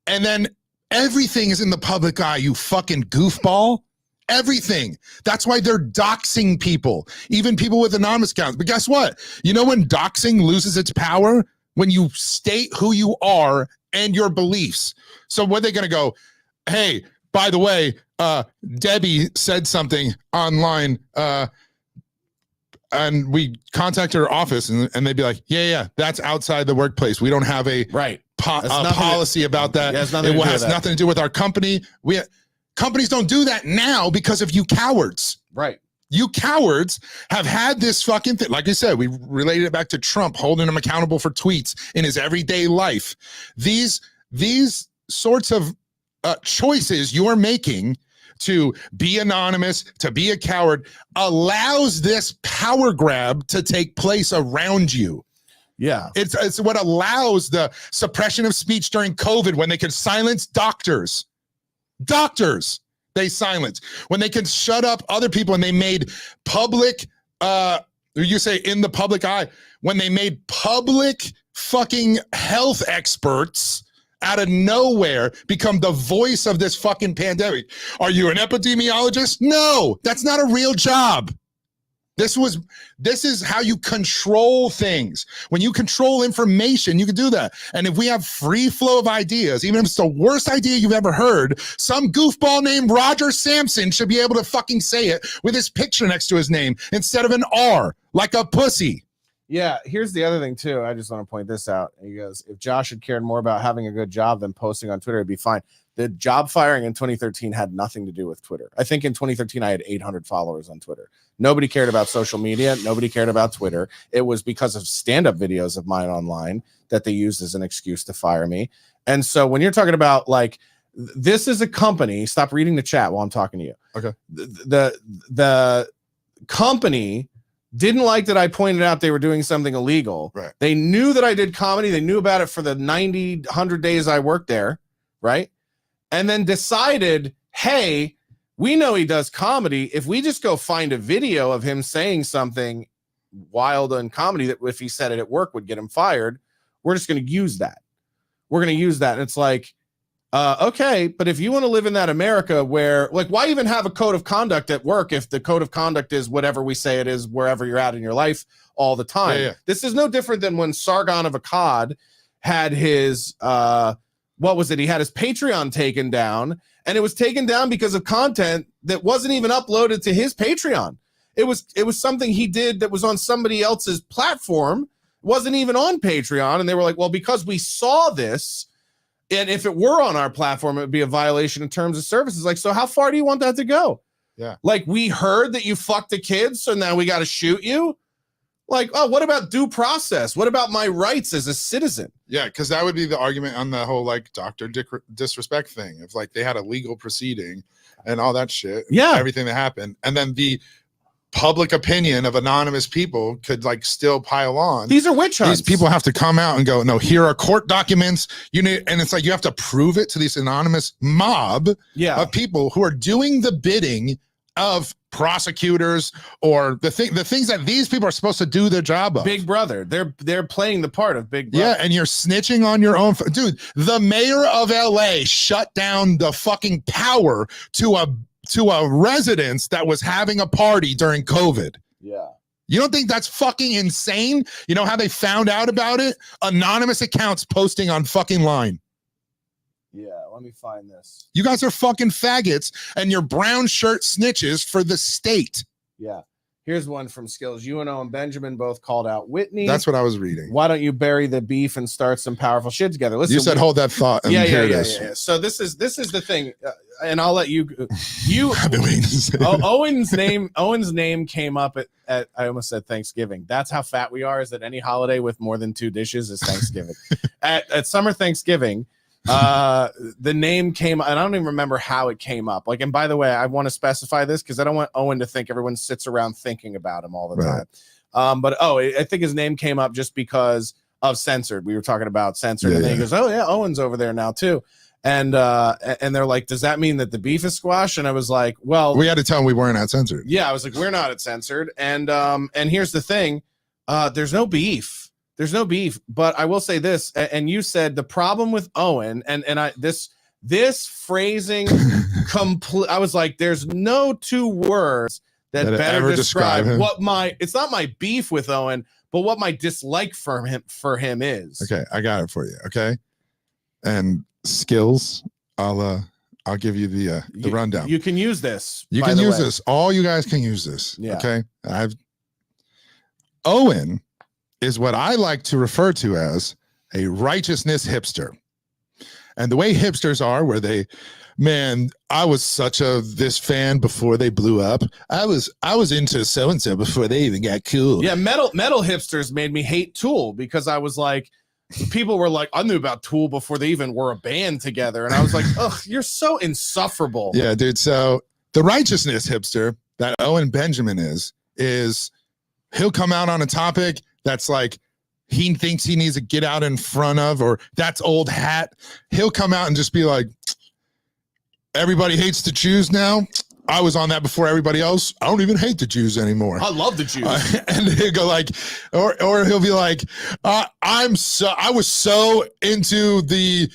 And then everything is in the public eye, you fucking goofball. Everything. That's why they're doxing people, even people with anonymous accounts. But guess what? You know when doxing loses its power? When you state who you are and your beliefs. So what are they going to go, hey, by the way, Debbie said something online, and we contacted her office, and they'd be like, yeah, that's outside the workplace. We don't have a policy about that. It has nothing to do with our company. Companies don't do that now because of you cowards. Right. You cowards have had this fucking thing. Like I said, we related it back to Trump holding him accountable for tweets in his everyday life. These sorts of choices you're making to be anonymous, to be a coward, allows this power grab to take place around you. Yeah. It's what allows the suppression of speech during COVID when they could silence doctors. Doctors. They silence when they can shut up other people, and they made public, you say in the public eye, when they made public fucking health experts out of nowhere become the voice of this fucking pandemic. Are you an epidemiologist? No, that's not a real job. This is how you control things. When you control information, you can do that. And if we have free flow of ideas, even if it's the worst idea you've ever heard, some goofball named Roger Sampson should be able to fucking say it with his picture next to his name instead of an R, like a pussy. Yeah, here's the other thing too. I just want to point this out. He goes, if Josh had cared more about having a good job than posting on Twitter, it'd be fine. The job firing in 2013 had nothing to do with Twitter. I think in 2013, I had 800 followers on Twitter. Nobody cared about social media. Nobody cared about Twitter. It was because of stand-up videos of mine online that they used as an excuse to fire me. And so when you're talking about like, this is a company, stop reading the chat while I'm talking to you. Okay. The company didn't like that I pointed out they were doing something illegal. Right. They knew that I did comedy. They knew about it for the 100 days I worked there. Right. And then decided, hey, we know he does comedy. If we just go find a video of him saying something wild on comedy that if he said it at work would get him fired, we're just going to use that. We're going to use that. And it's like, okay, but if you want to live in that America where, like, why even have a code of conduct at work if the code of conduct is whatever we say it is wherever you're at in your life all the time? Yeah. This is no different than when Sargon of Akkad had his what was it? He had his Patreon taken down, and it was taken down because of content that wasn't even uploaded to his Patreon. It was something he did that was on somebody else's platform, wasn't even on Patreon. And they were like, well, because we saw this, and if it were on our platform, it would be a violation in terms of services. Like, so how far do you want that to go? Yeah. Like, we heard that you fucked a kid, so now we got to shoot you? Like, oh, what about due process? What about my rights as a citizen? Yeah, because that would be the argument on the whole like doctor disrespect thing. If like they had a legal proceeding and all that shit, everything that happened, and then the public opinion of anonymous people could like still pile on. These are witch hunts. These people have to come out and go, no, here are court documents. You need, and it's like you have to prove it to this anonymous mob of people who are doing the bidding of prosecutors or the things that these people are supposed to do their job of. Big Brother. They're playing the part of Big Brother. Yeah, and you're snitching on your own. Dude, the mayor of LA shut down the fucking power to a residence that was having a party during COVID. Yeah. You don't think that's fucking insane? You know how they found out about it? Anonymous accounts posting on fucking line. Yeah, let me find this. You guys are fucking faggots, and you're brown shirt snitches for the state. Yeah. Here's one from Skills. UNO and Benjamin both called out Whitney. That's what I was reading. Why don't you bury the beef and start some powerful shit together? Listen, you said hold that thought. And Yeah. So this is the thing, and I'll let you. I've been waiting to say Owen's name came up at I almost said Thanksgiving. That's how fat we are. Is that any holiday with more than 2 dishes is Thanksgiving? at summer Thanksgiving. The name came, and I don't even remember how it came up. Like, and by the way, I want to specify this because I don't want Owen to think everyone sits around thinking about him all the time. But I think his name came up just because of Censored. We were talking about Censored, and then he goes, "Oh yeah, Owen's over there now too." And they're like, "Does that mean that the beef is squashed?" And I was like, "Well, we had to tell him we weren't at Censored." Yeah, I was like, "We're not at Censored," and here's the thing, there's no beef. There's no beef, but I will say this, and you said the problem with Owen, and this phrasing, I was like, there's no 2 words that better describe what it's not my beef with Owen, but what my dislike for him is. Okay, I got it for you. Okay, and Skills, I'll give you the rundown. You can use this. You can use this. All you guys can use this. Yeah. Okay, Owen is what I like to refer to as a righteousness hipster. And the way hipsters are, where I was such this fan before they blew up. I was into so-and-so before they even got cool. Yeah, metal hipsters made me hate Tool because I was like, people were like, I knew about Tool before they even were a band together. And I was like, ugh, you're so insufferable. Yeah, dude. So the righteousness hipster that Owen Benjamin is he'll come out on a topic that's like he thinks he needs to get out in front of, or that's old hat. He'll come out and just be like, everybody hates the Jews now. I was on that before everybody else. I don't even hate the Jews anymore. I love the Jews. And he'll go like, or he'll be like, I was so into the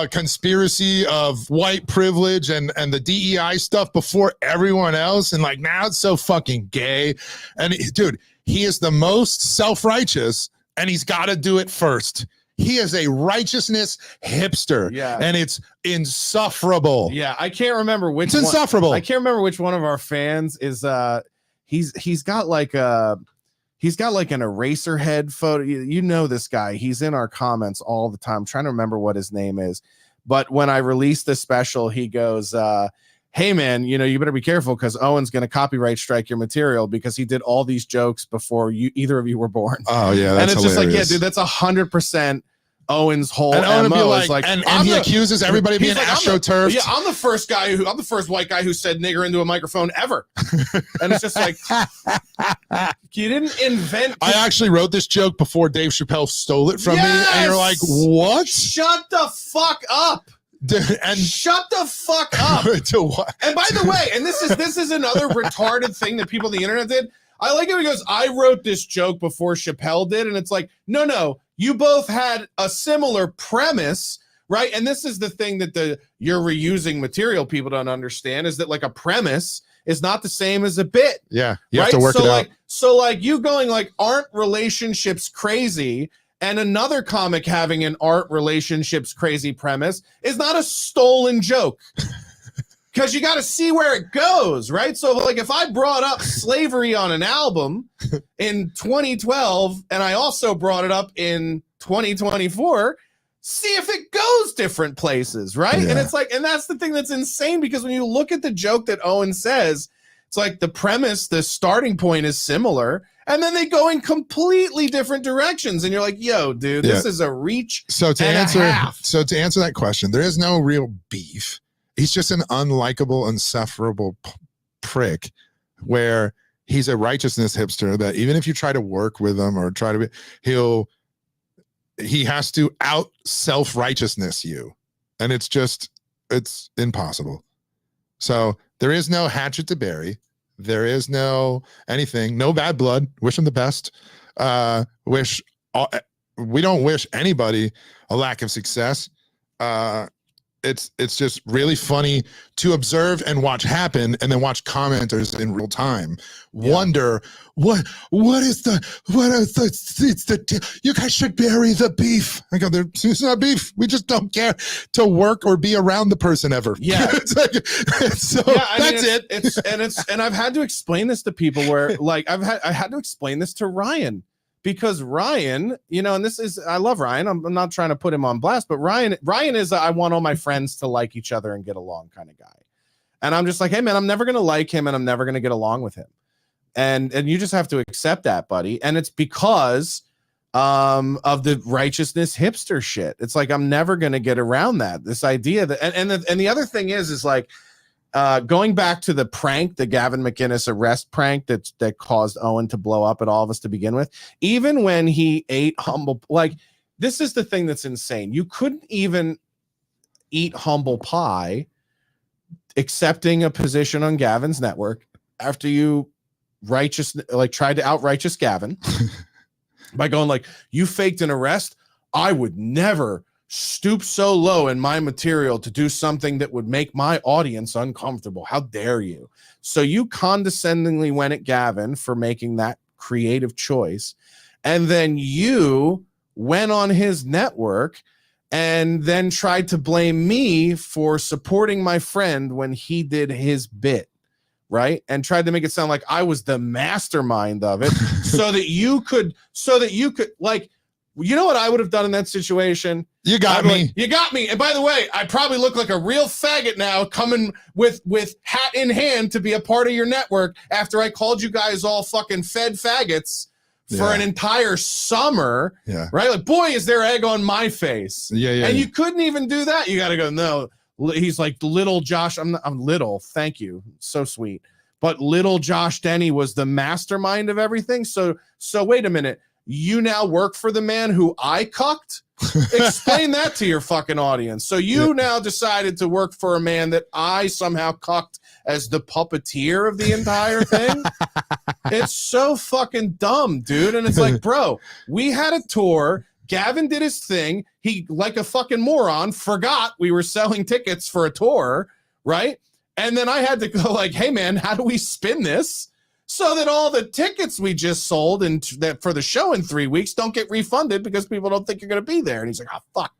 conspiracy of white privilege and the DEI stuff before everyone else, and like now it's so fucking gay. And dude, he is the most self-righteous, and he's got to do it first. He is a righteousness hipster, and it's insufferable. Yeah, I can't remember which. It's insufferable. I can't remember which one of our fans is. He's got like an eraser head photo. You know this guy. He's in our comments all the time. I'm trying to remember what his name is, but when I released the special, he goes, hey man, you better be careful because Owen's going to copyright strike your material because he did all these jokes before either of you were born. Oh yeah, that's and it's hilarious. Just like, yeah, dude, that's 100% Owen's whole and Owen MO. Be like, and he accuses everybody of being astroturfed. Yeah, I'm the first white guy who said nigger into a microphone ever. And it's just like, you didn't invent. I actually wrote this joke before Dave Chappelle stole it from me, and you're like, what? Shut the fuck up. And shut the fuck up. To what? And by the way, and this is another retarded thing that people on the internet did. I like it because I wrote this joke before Chappelle did, and it's like, no, you both had a similar premise, right? And this is the thing that you're reusing material people don't understand is that like a premise is not the same as a bit. Yeah, you have to work it out. So like you going like, aren't relationships crazy? And another comic having an art relationships crazy premise is not a stolen joke. Because you got to see where it goes, right? So like if I brought up slavery on an album in 2012 and I also brought it up in 2024, see if it goes different places, right? Yeah. And it's like, and that's the thing that's insane because when you look at the joke that Owen says, it's like the premise, the starting point is similar. And then they go in completely different directions, and you're like, "Yo, dude, this is a reach." So to answer that question, there is no real beef. He's just an unlikable, insufferable prick. Where he's a righteousness hipster that even if you try to work with him or try to be, he has to out self-righteousness you, and it's impossible. So there is no hatchet to bury. There is no anything, no bad blood. Wish him the best. We don't wish anybody a lack of success. it's just really funny to observe and watch happen, and then watch commenters in real time wonder what is the you guys should bury the beef. I go, it's not beef. We just don't care to work or be around the person ever. Yeah. That's it. And I've had to explain this to people where like I had to explain this to Ryan, because Ryan, you know, and this is, I love Ryan. I'm not trying to put him on blast, but Ryan is I want all my friends to like each other and get along kind of guy. And I'm just like, hey man, I'm never going to like him and I'm never going to get along with him. And you just have to accept that, buddy. And it's because of the righteousness hipster shit. It's like, I'm never going to get around that. This idea that, and the other thing is like, going back to the prank, the Gavin McInnes arrest prank that caused Owen to blow up at all of us to begin with. Even when he ate humble, like, this is the thing that's insane. You couldn't even eat humble pie accepting a position on Gavin's network after you tried to out-righteous Gavin by going like, you faked an arrest. I would never stoop so low in my material to do something that would make my audience uncomfortable. How dare you? So you condescendingly went at Gavin for making that creative choice. And then you went on his network and then tried to blame me for supporting my friend when he did his bit, right? And tried to make it sound like I was the mastermind of it so that you could like, you know what I would have done in that situation? You got me. Like, you got me. And by the way, I probably look like a real faggot now, coming with hat in hand to be a part of your network after I called you guys all fucking fed faggots for an entire summer. Yeah. Right? Like, boy, is there egg on my face. Yeah. And you couldn't even do that. You got to go, no. He's like, little Josh. I'm little. Thank you. So sweet. But little Josh Denny was the mastermind of everything. So wait a minute. You now work for the man who I cucked? Explain that to your fucking audience. So you now decided to work for a man that I somehow cucked as the puppeteer of the entire thing? It's so fucking dumb, dude. And it's like, bro, we had a tour. Gavin did his thing. He, like a fucking moron, forgot we were selling tickets for a tour, right? And then I had to go like, hey, man, how do we spin this so that all the tickets we just sold and that for the show in 3 weeks don't get refunded because people don't think you're going to be there? And he's like, oh, fuck,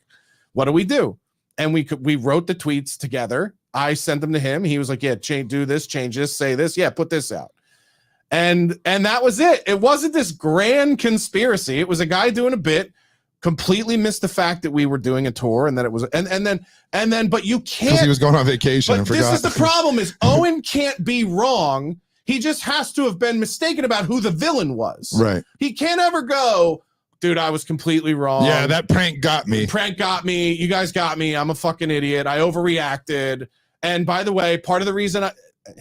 what do we do? And we wrote the tweets together. I sent them to him. He was like, yeah, do this, change this, say this. Yeah, put this out. And that was it. It wasn't this grand conspiracy. It was a guy doing a bit, completely missed the fact that we were doing a tour and that it was, and then, but you can't. Because he was going on vacation and forgot. This is the problem is Owen can't be wrong. He just has to have been mistaken about who the villain was. Right. He can't ever go, dude, I was completely wrong. Yeah, that prank got me. Prank got me. You guys got me. I'm a fucking idiot. I overreacted. And by the way, part of the reason,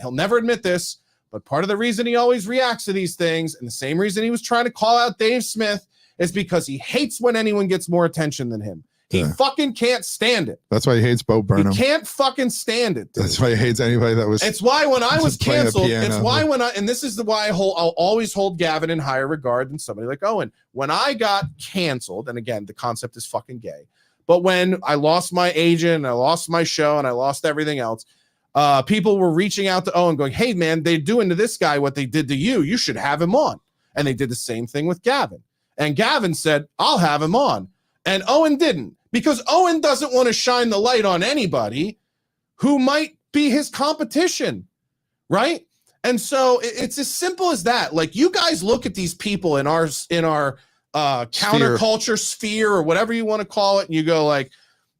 he'll never admit this, but part of the reason he always reacts to these things, and the same reason he was trying to call out Dave Smith, is because he hates when anyone gets more attention than him. He fucking can't stand it. That's why he hates Bo Burnham. He can't fucking stand it, dude. That's why he hates anybody that was. It's why when I was canceled, it's why and this is why I'll always hold Gavin in higher regard than somebody like Owen. When I got canceled, and again, the concept is fucking gay, but when I lost my agent, and I lost my show, and I lost everything else, people were reaching out to Owen going, hey man, they're doing to this guy what they did to you. You should have him on. And they did the same thing with Gavin. And Gavin said, I'll have him on. And Owen didn't, because Owen doesn't want to shine the light on anybody who might be his competition, right? And so it's as simple as that. Like, you guys look at these people in our counterculture sphere or whatever you want to call it, and you go like,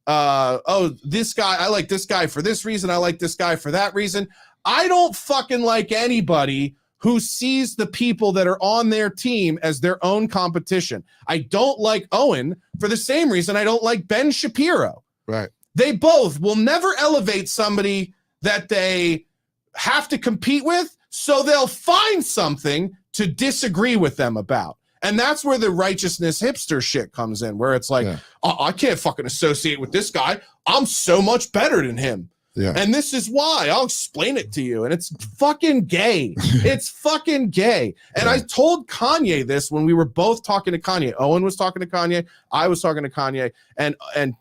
oh, this guy, I like this guy for this reason, I like this guy for that reason. I don't fucking like anybody who sees the people that are on their team as their own competition. I don't like Owen for the same reason I don't like Ben Shapiro. Right. They both will never elevate somebody that they have to compete with, so they'll find something to disagree with them about. And that's where the righteousness hipster shit comes in, where it's like, I can't fucking associate with this guy. I'm so much better than him. Yeah. And this is why. I'll explain it to you. And it's fucking gay. It's fucking gay. And I told Kanye this when we were both talking to Kanye. Owen was talking to Kanye. I was talking to Kanye. And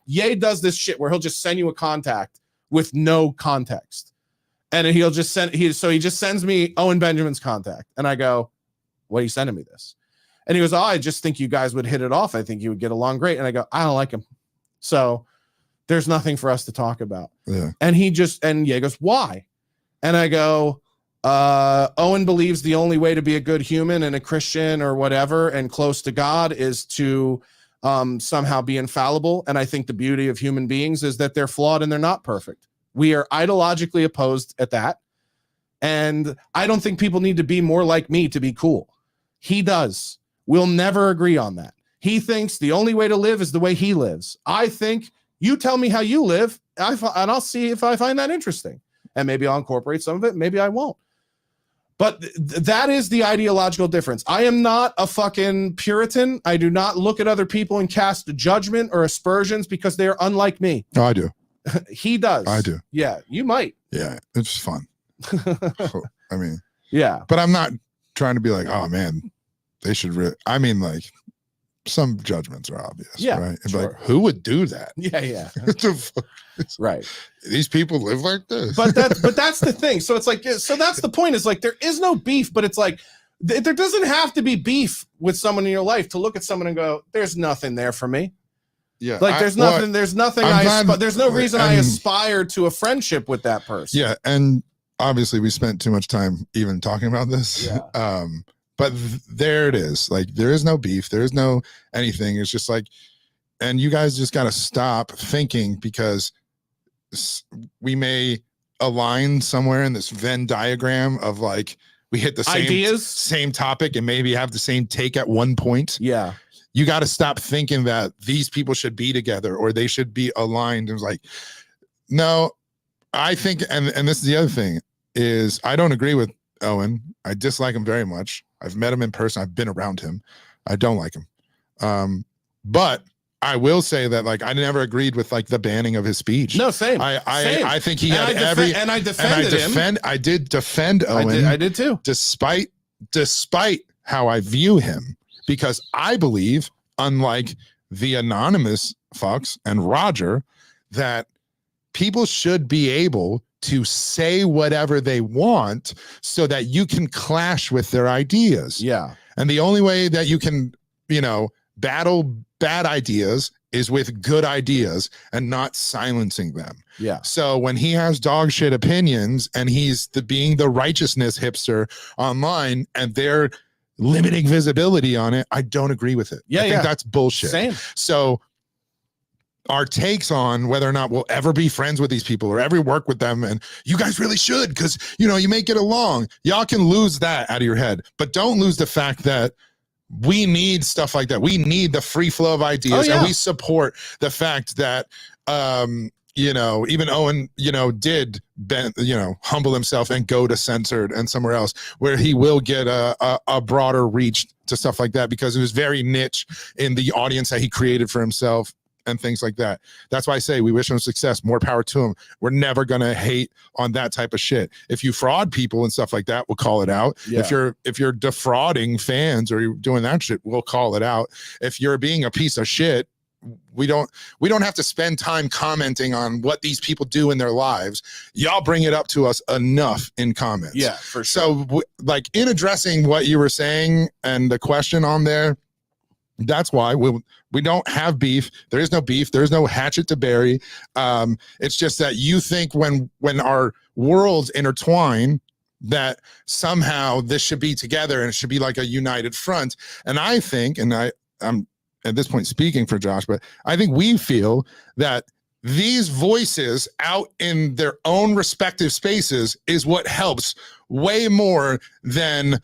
Ye does this shit where he'll just send you a contact with no context. And he'll just send, he just sends me Owen Benjamin's contact. And I go, what are you sending me this? And he goes, oh, I just think you guys would hit it off. I think you would get along great. And I go, I don't like him. So there's nothing for us to talk about. Yeah. And Ye goes, why? And I go, Owen believes the only way to be a good human and a Christian or whatever and close to God is to somehow be infallible. And I think the beauty of human beings is that they're flawed and they're not perfect. We are ideologically opposed at that. And I don't think people need to be more like me to be cool. He does. We'll never agree on that. He thinks the only way to live is the way he lives. I think you tell me how you live, and I'll see if I find that interesting. And maybe I'll incorporate some of it. Maybe I won't. But that is the ideological difference. I am not a fucking Puritan. I do not look at other people and cast judgment or aspersions because they are unlike me. No, I do. He does. I do. Yeah, you might. Yeah, it's fun. I mean, yeah. But I'm not trying to be like, oh man, they should really. I mean, like, some judgments are obvious. Yeah. Right. And Sure. like, who would do that? Yeah. What the fuck? Right. These people live like this. But that's the thing. So it's like, so that's the point, is like, there is no beef, but it's like, there doesn't have to be beef with someone in your life to look at someone and go, there's nothing there for me. Yeah. Like there's nothing, there's no reason I aspire to a friendship with that person. Yeah. And obviously we spent too much time even talking about this. Yeah. But there it is. Like, there is no beef. There is no anything. It's just like, and you guys just got to stop thinking, because we may align somewhere in this Venn diagram of like, we hit the same topic and maybe have the same take at one point. Yeah. You got to stop thinking that these people should be together or they should be aligned. It was like, no, I think, and this is the other thing, is I don't agree with Owen. I dislike him very much. I've met him in person. I've been around him. I don't like him. But I will say that, like, I never agreed with like the banning of his speech. No, same. I think he had I defended him. I did defend Owen. I did too. Despite how I view him, because I believe, unlike the anonymous fucks and Roger, that people should be able to say whatever they want so that you can clash with their ideas. Yeah. And the only way that you can, battle bad ideas is with good ideas and not silencing them. Yeah. So when he has dog shit opinions and he's being the righteousness hipster online and they're limiting visibility on it, I don't agree with it. I think that's bullshit. Same. So our takes on whether or not we'll ever be friends with these people or ever work with them, and you guys really should, because you may get along. Y'all can lose that out of your head, but don't lose the fact that we need stuff like that. We need the free flow of ideas, and we support the fact that even Owen, did humble himself and go to Censored and somewhere else where he will get a broader reach to stuff like that, because it was very niche in the audience that he created for himself and things like that. That's why I say we wish him success, more power to him. We're never going to hate on that type of shit. If you fraud people and stuff like that, we'll call it out. Yeah. If you're defrauding fans or you're doing that shit, we'll call it out. If you're being a piece of shit, we don't have to spend time commenting on what these people do in their lives. Y'all bring it up to us enough in comments. Yeah, for sure. So like, in addressing what you were saying and the question on there, that's why we don't have beef. There is no beef. There's no hatchet to bury. It's just that you think when our worlds intertwine, that somehow this should be together and it should be like a united front. And I think, and I'm at this point speaking for Josh, but I think we feel that these voices out in their own respective spaces is what helps way more than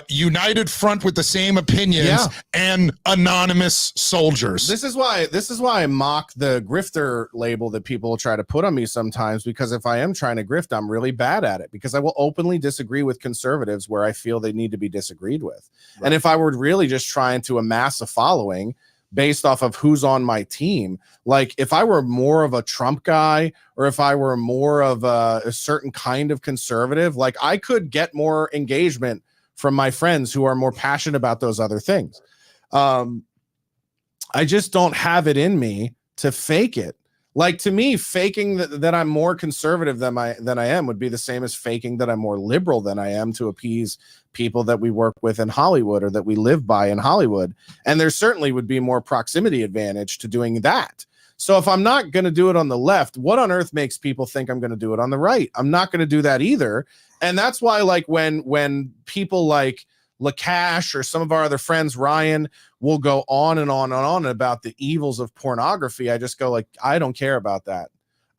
united front with the same opinions and anonymous soldiers. This is why I mock the grifter label that people try to put on me sometimes, because if I am trying to grift, I'm really bad at it, because I will openly disagree with conservatives where I feel they need to be disagreed with. Right. And if I were really just trying to amass a following based off of who's on my team. Like if I were more of a Trump guy, or if I were more of a certain kind of conservative, like I could get more engagement from my friends who are more passionate about those other things. I just don't have it in me to fake it. Like to me, faking that I'm more conservative than I am would be the same as faking that I'm more liberal than I am to appease people that we work with in Hollywood or that we live by in Hollywood. And there certainly would be more proximity advantage to doing that. So if I'm not going to do it on the left, what on earth makes people think I'm going to do it on the right? I'm not going to do that either. And that's why, like, when people like Lakash or some of our other friends, Ryan, will go on and on and on about the evils of pornography, I just go like, I don't care about that.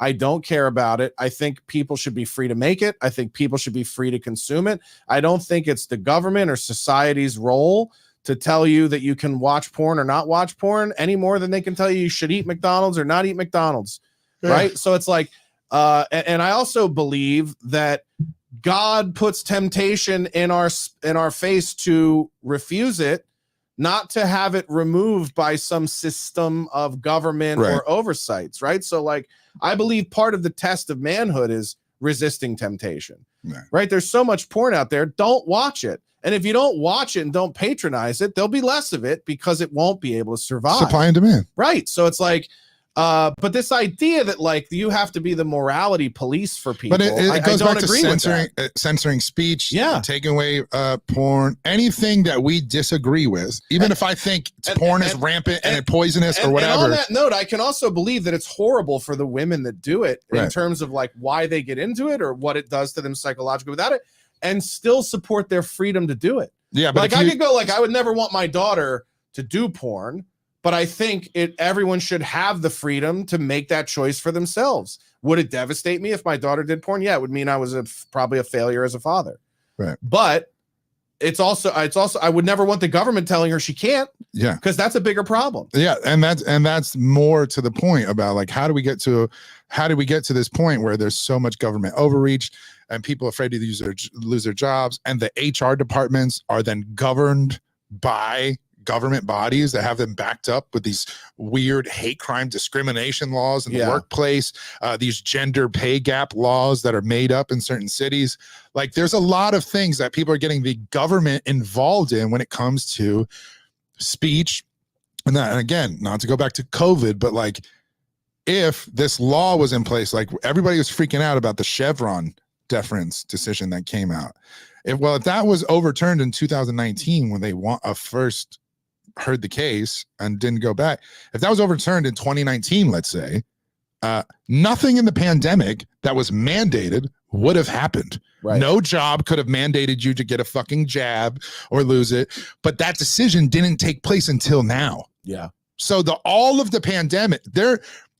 I don't care about it. I think people should be free to make it. I think people should be free to consume it. I don't think it's the government or society's role to tell you that you can watch porn or not watch porn any more than they can tell you should eat McDonald's or not eat McDonald's. Yeah. Right. So it's like, and I also believe that God puts temptation in our face to refuse it, not to have it removed by some system of government or oversights. Right. So like, I believe part of the test of manhood is resisting temptation. Right. There's so much porn out there. Don't watch it. And if you don't watch it and don't patronize it, there'll be less of it because it won't be able to survive. Supply and demand. Right. So it's like, but this idea that like you have to be the morality police for people, but it goes back to censoring speech, yeah, taking away porn, anything that we disagree with, even if I think porn is rampant and poisonous or whatever. And on that note, I can also believe that it's horrible for the women that do it in terms of like why they get into it or what it does to them psychologically without it, and still support their freedom to do it. Yeah, but like I could go like, I would never want my daughter to do porn, but I think everyone should have the freedom to make that choice for themselves. Would it devastate me if my daughter did porn? Yeah, it would mean I was probably a failure as a father. Right. But it's also I would never want the government telling her she can't. Yeah. Because that's a bigger problem. Yeah, and that's more to the point about like how do we get to this point where there's so much government overreach and people afraid to lose their jobs, and the HR departments are then governed by government bodies that have them backed up with these weird hate crime discrimination laws in the workplace, these gender pay gap laws that are made up in certain cities. Like there's a lot of things that people are getting the government involved in when it comes to speech. And again, not to go back to COVID, but like if this law was in place, like everybody was freaking out about the Chevron deference decision that came out. If that was overturned in 2019 when they first heard the case and didn't go back, if that was overturned in 2019, let's say, nothing in the pandemic that was mandated would have happened. Right. No job could have mandated you to get a fucking jab or lose it, but that decision didn't take place until now. Yeah. So all of the pandemic,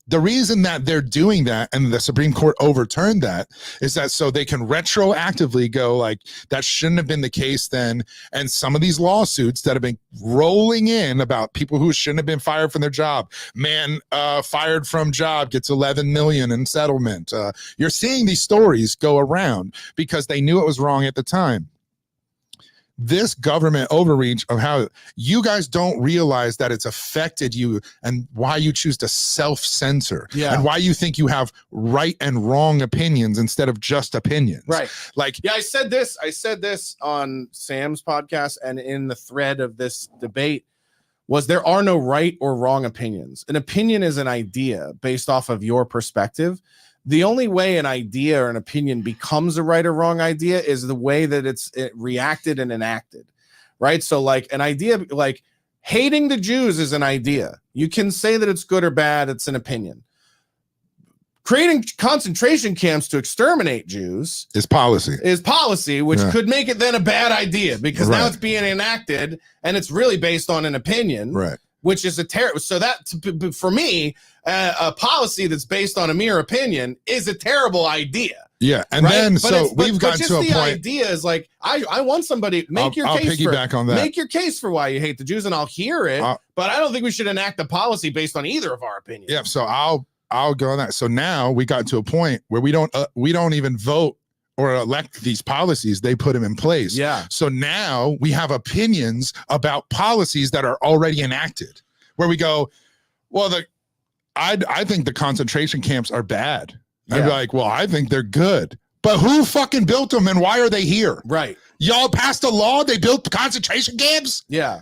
the reason that they're doing that and the Supreme Court overturned that is that so they can retroactively go like, that shouldn't have been the case then. And some of these lawsuits that have been rolling in about people who shouldn't have been fired from their job, man fired from job gets 11 million in settlement. You're seeing these stories go around because they knew it was wrong at the time. This government overreach of how you guys don't realize that it's affected you and why you choose to self-censor and why you think you have right and wrong opinions instead of just opinions. Right. Like, yeah, I said this on Sam's podcast and in the thread of this debate was there are no right or wrong opinions. An opinion is an idea based off of your perspective. The only way an idea or an opinion becomes a right or wrong idea is the way that it reacted and enacted, right? So like an idea, like hating the Jews is an idea. You can say that it's good or bad. It's an opinion. Creating concentration camps to exterminate Jews is policy, which could make it then a bad idea because now it's being enacted and it's really based on an opinion. Right. Which is a terrible. So that for me, a policy that's based on a mere opinion is a terrible idea. Yeah, and then so we've gotten to a point. The idea is like I want somebody make your case. I'll piggyback on that. Make your case for why you hate the Jews, and I'll hear it. But I don't think we should enact a policy based on either of our opinions. Yeah, so I'll go on that. So now we got to a point where we don't even vote or elect these policies, they put them in place. Yeah. So now we have opinions about policies that are already enacted. where we go, well, I think the concentration camps are bad. I'd be like, well, I think they're good. But who fucking built them and why are they here? Right. Y'all passed a law, they built concentration camps? Yeah.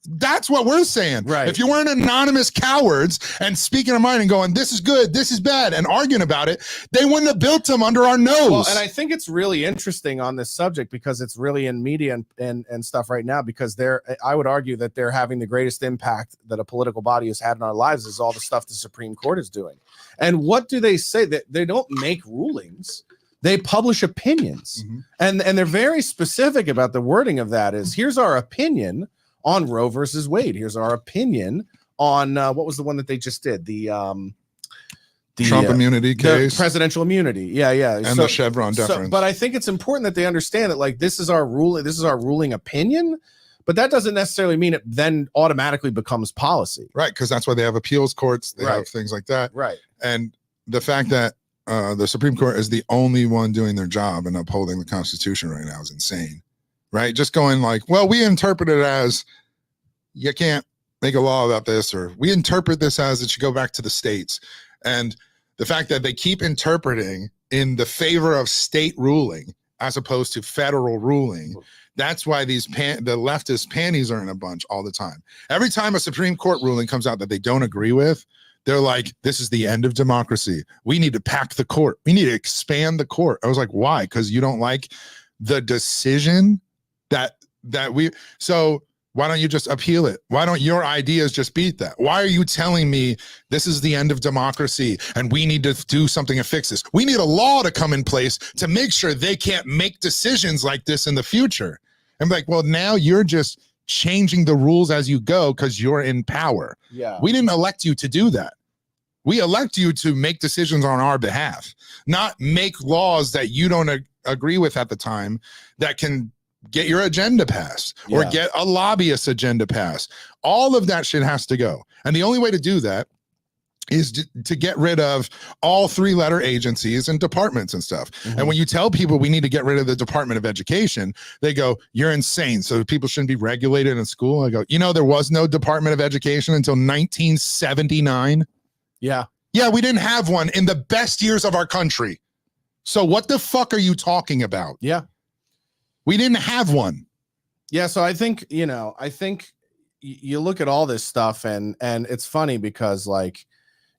That's what we're saying. Right. If you weren't anonymous cowards and speaking our mind and going, this is good, this is bad, and arguing about it, they wouldn't have built them under our nose. Well, and I think it's really interesting on this subject because it's really in media and stuff right now, because I would argue that they're having the greatest impact that a political body has had in our lives is all the stuff the Supreme Court is doing. And what do they say? That they don't make rulings. They publish opinions. And they're very specific about the wording of that is, here's our opinion on Roe versus Wade. Here's our opinion on what was the one that they just did? The Trump immunity case, presidential immunity. Yeah. And the Chevron deference. But I think it's important that they understand that, like, this is our ruling opinion, but that doesn't necessarily mean it then automatically becomes policy. Right, because that's why they have appeals courts. They have things like that. Right. And the fact that the Supreme Court is the only one doing their job and upholding the Constitution right now is insane. Right? Just going like, well, we interpret it as you can't make a law about this, or we interpret this as it should go back to the states. And the fact that they keep interpreting in the favor of state ruling as opposed to federal ruling, that's why the leftist panties are in a bunch all the time. Every time a Supreme Court ruling comes out that they don't agree with, they're like, this is the end of democracy. We need to pack the court. We need to expand the court. I was like, why? Because you don't like the decision so why don't you just appeal it? Why don't your ideas just beat that? Why are you telling me this is the end of democracy and we need to do something to fix this? We need a law to come in place to make sure they can't make decisions like this in the future. I'm like, well, now you're just changing the rules as you go because you're in power. Yeah. We didn't elect you to do that. We elect you to make decisions on our behalf, not make laws that you don't agree with at the time that can get your agenda passed or get a lobbyist agenda passed. All of that shit has to go. And the only way to do that is to get rid of all 3-letter agencies and departments and stuff. And when you tell people we need to get rid of the Department of Education, they go, you're insane. So people shouldn't be regulated in school. I go, there was no Department of Education until 1979. Yeah, we didn't have one in the best years of our country. So what the fuck are you talking about? Yeah. We didn't have one. Yeah, so I think, you look at all this stuff and it's funny because, like,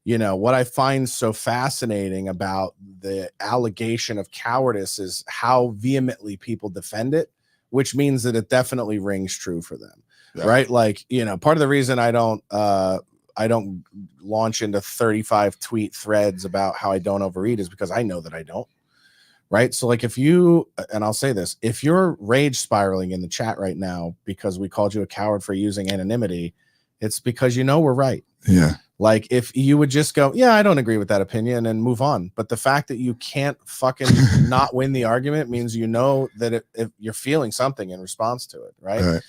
what I find so fascinating about the allegation of cowardice is how vehemently people defend it, which means that it definitely rings true for them. Yeah. Right? Like, part of the reason I don't launch into 35 tweet threads about how I don't overeat is because I know that I don't. Right. So like and I'll say this, if you're rage spiraling in the chat right now because we called you a coward for using anonymity, it's because we're right. Yeah. Like if you would just go, yeah, I don't agree with that opinion and move on. But the fact that you can't fucking not win the argument means that if you're feeling something in response to it. Right.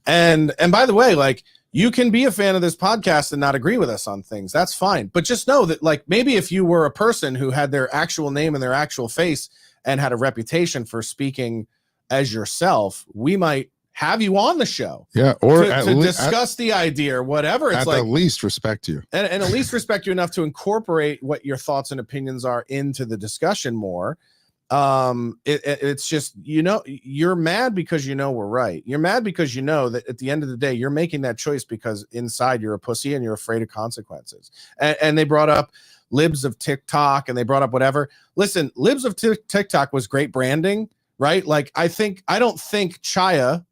And by the way, like, you can be a fan of this podcast and not agree with us on things. That's fine. But just know that, like, maybe if you were a person who had their actual name and their actual face and had a reputation for speaking as yourself, we might have you on the show. Yeah. Or to discuss the idea or whatever. It's at least respect you. And at least respect you enough to incorporate what your thoughts and opinions are into the discussion more. It's just, you're mad because we're right. You're mad because that at the end of the day you're making that choice because inside you're a pussy and you're afraid of consequences. And they brought up libs of TikTok and they brought up whatever. Listen, libs of TikTok was great branding, right? Like I don't think Chaya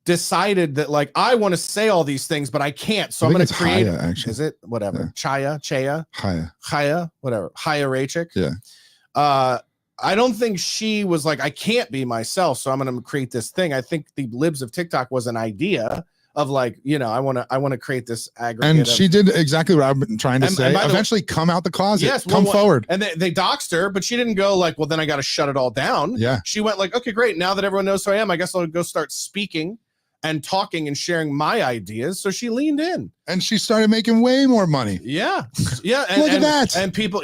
decided that, like, I want to say all these things but I can't, so I'm going to create Chaya, actually. Is it whatever? Yeah. Chaya, whatever. Chaya Raichik. Yeah. I don't think she was like, I can't be myself, so I'm going to create this thing. I think the libs of TikTok was an idea of like, I want to create this aggregate. And she did exactly what I've been trying to say. Eventually come out the closet. Yes, come forward. And they doxed her, but she didn't go like, well, then I got to shut it all down. Yeah. She went like, okay, great. Now that everyone knows who I am, I guess I'll go start speaking and talking and sharing my ideas. So she leaned in. and she started making way more money. Yeah. Yeah. Look at that. And people,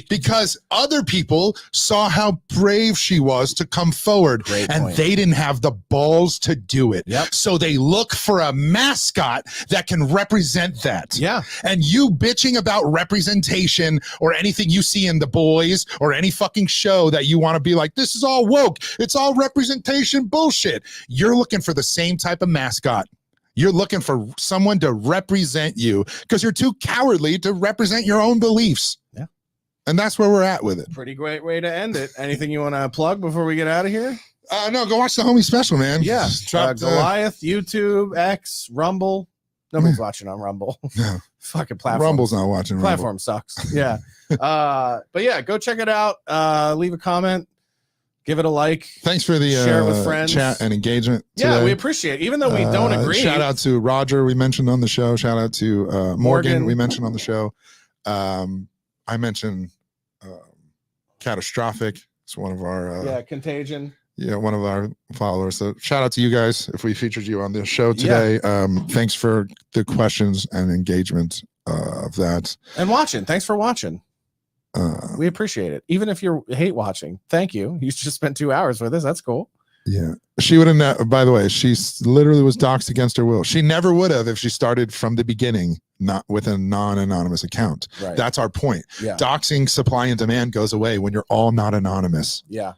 because other people saw how brave she was to come forward, Great and point. they didn't have the balls to do it. Yep. So they look for a mascot that can represent that. Yeah. And you bitching about representation or anything you see in The Boys or any fucking show that you want to be like, this is all woke, it's all representation bullshit. You're looking for the same type of mascot. You're looking for someone to represent you because you're too cowardly to represent your own beliefs. Yeah. And that's where we're at with it. Pretty great way to end it. Anything you want to plug before we get out of here? No, go watch the homie special, man. Yeah. Dropped, Goliath, YouTube, X, Rumble. Nobody's watching on Rumble. No. Fucking platform. Rumble's not watching. Platform sucks. Yeah. But yeah, go check it out. Leave a comment. Give it a like. Thanks for the share it with friends. Chat and engagement. Yeah, today. we appreciate it. Even though we don't agree. Shout out to Roger, we mentioned on the show. Shout out to Morgan, we mentioned on the show. I mentioned Catastrophic. It's one of our Contagion. Yeah, one of our followers. So shout out to you guys if we featured you on this show today. Thanks for the questions and engagement of that. And watching. Thanks for watching. We appreciate it. Even if you hate watching, thank you. You just spent 2 hours with us. That's cool. Yeah. She would have, by the way, she literally was doxxed against her will. She never would have if she started from the beginning, not with a non-anonymous account. Right. That's our point. Yeah. Doxing supply and demand goes away when you're all not anonymous. Yeah.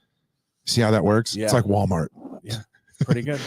See how that works? Yeah. It's like Walmart. Yeah. Pretty good.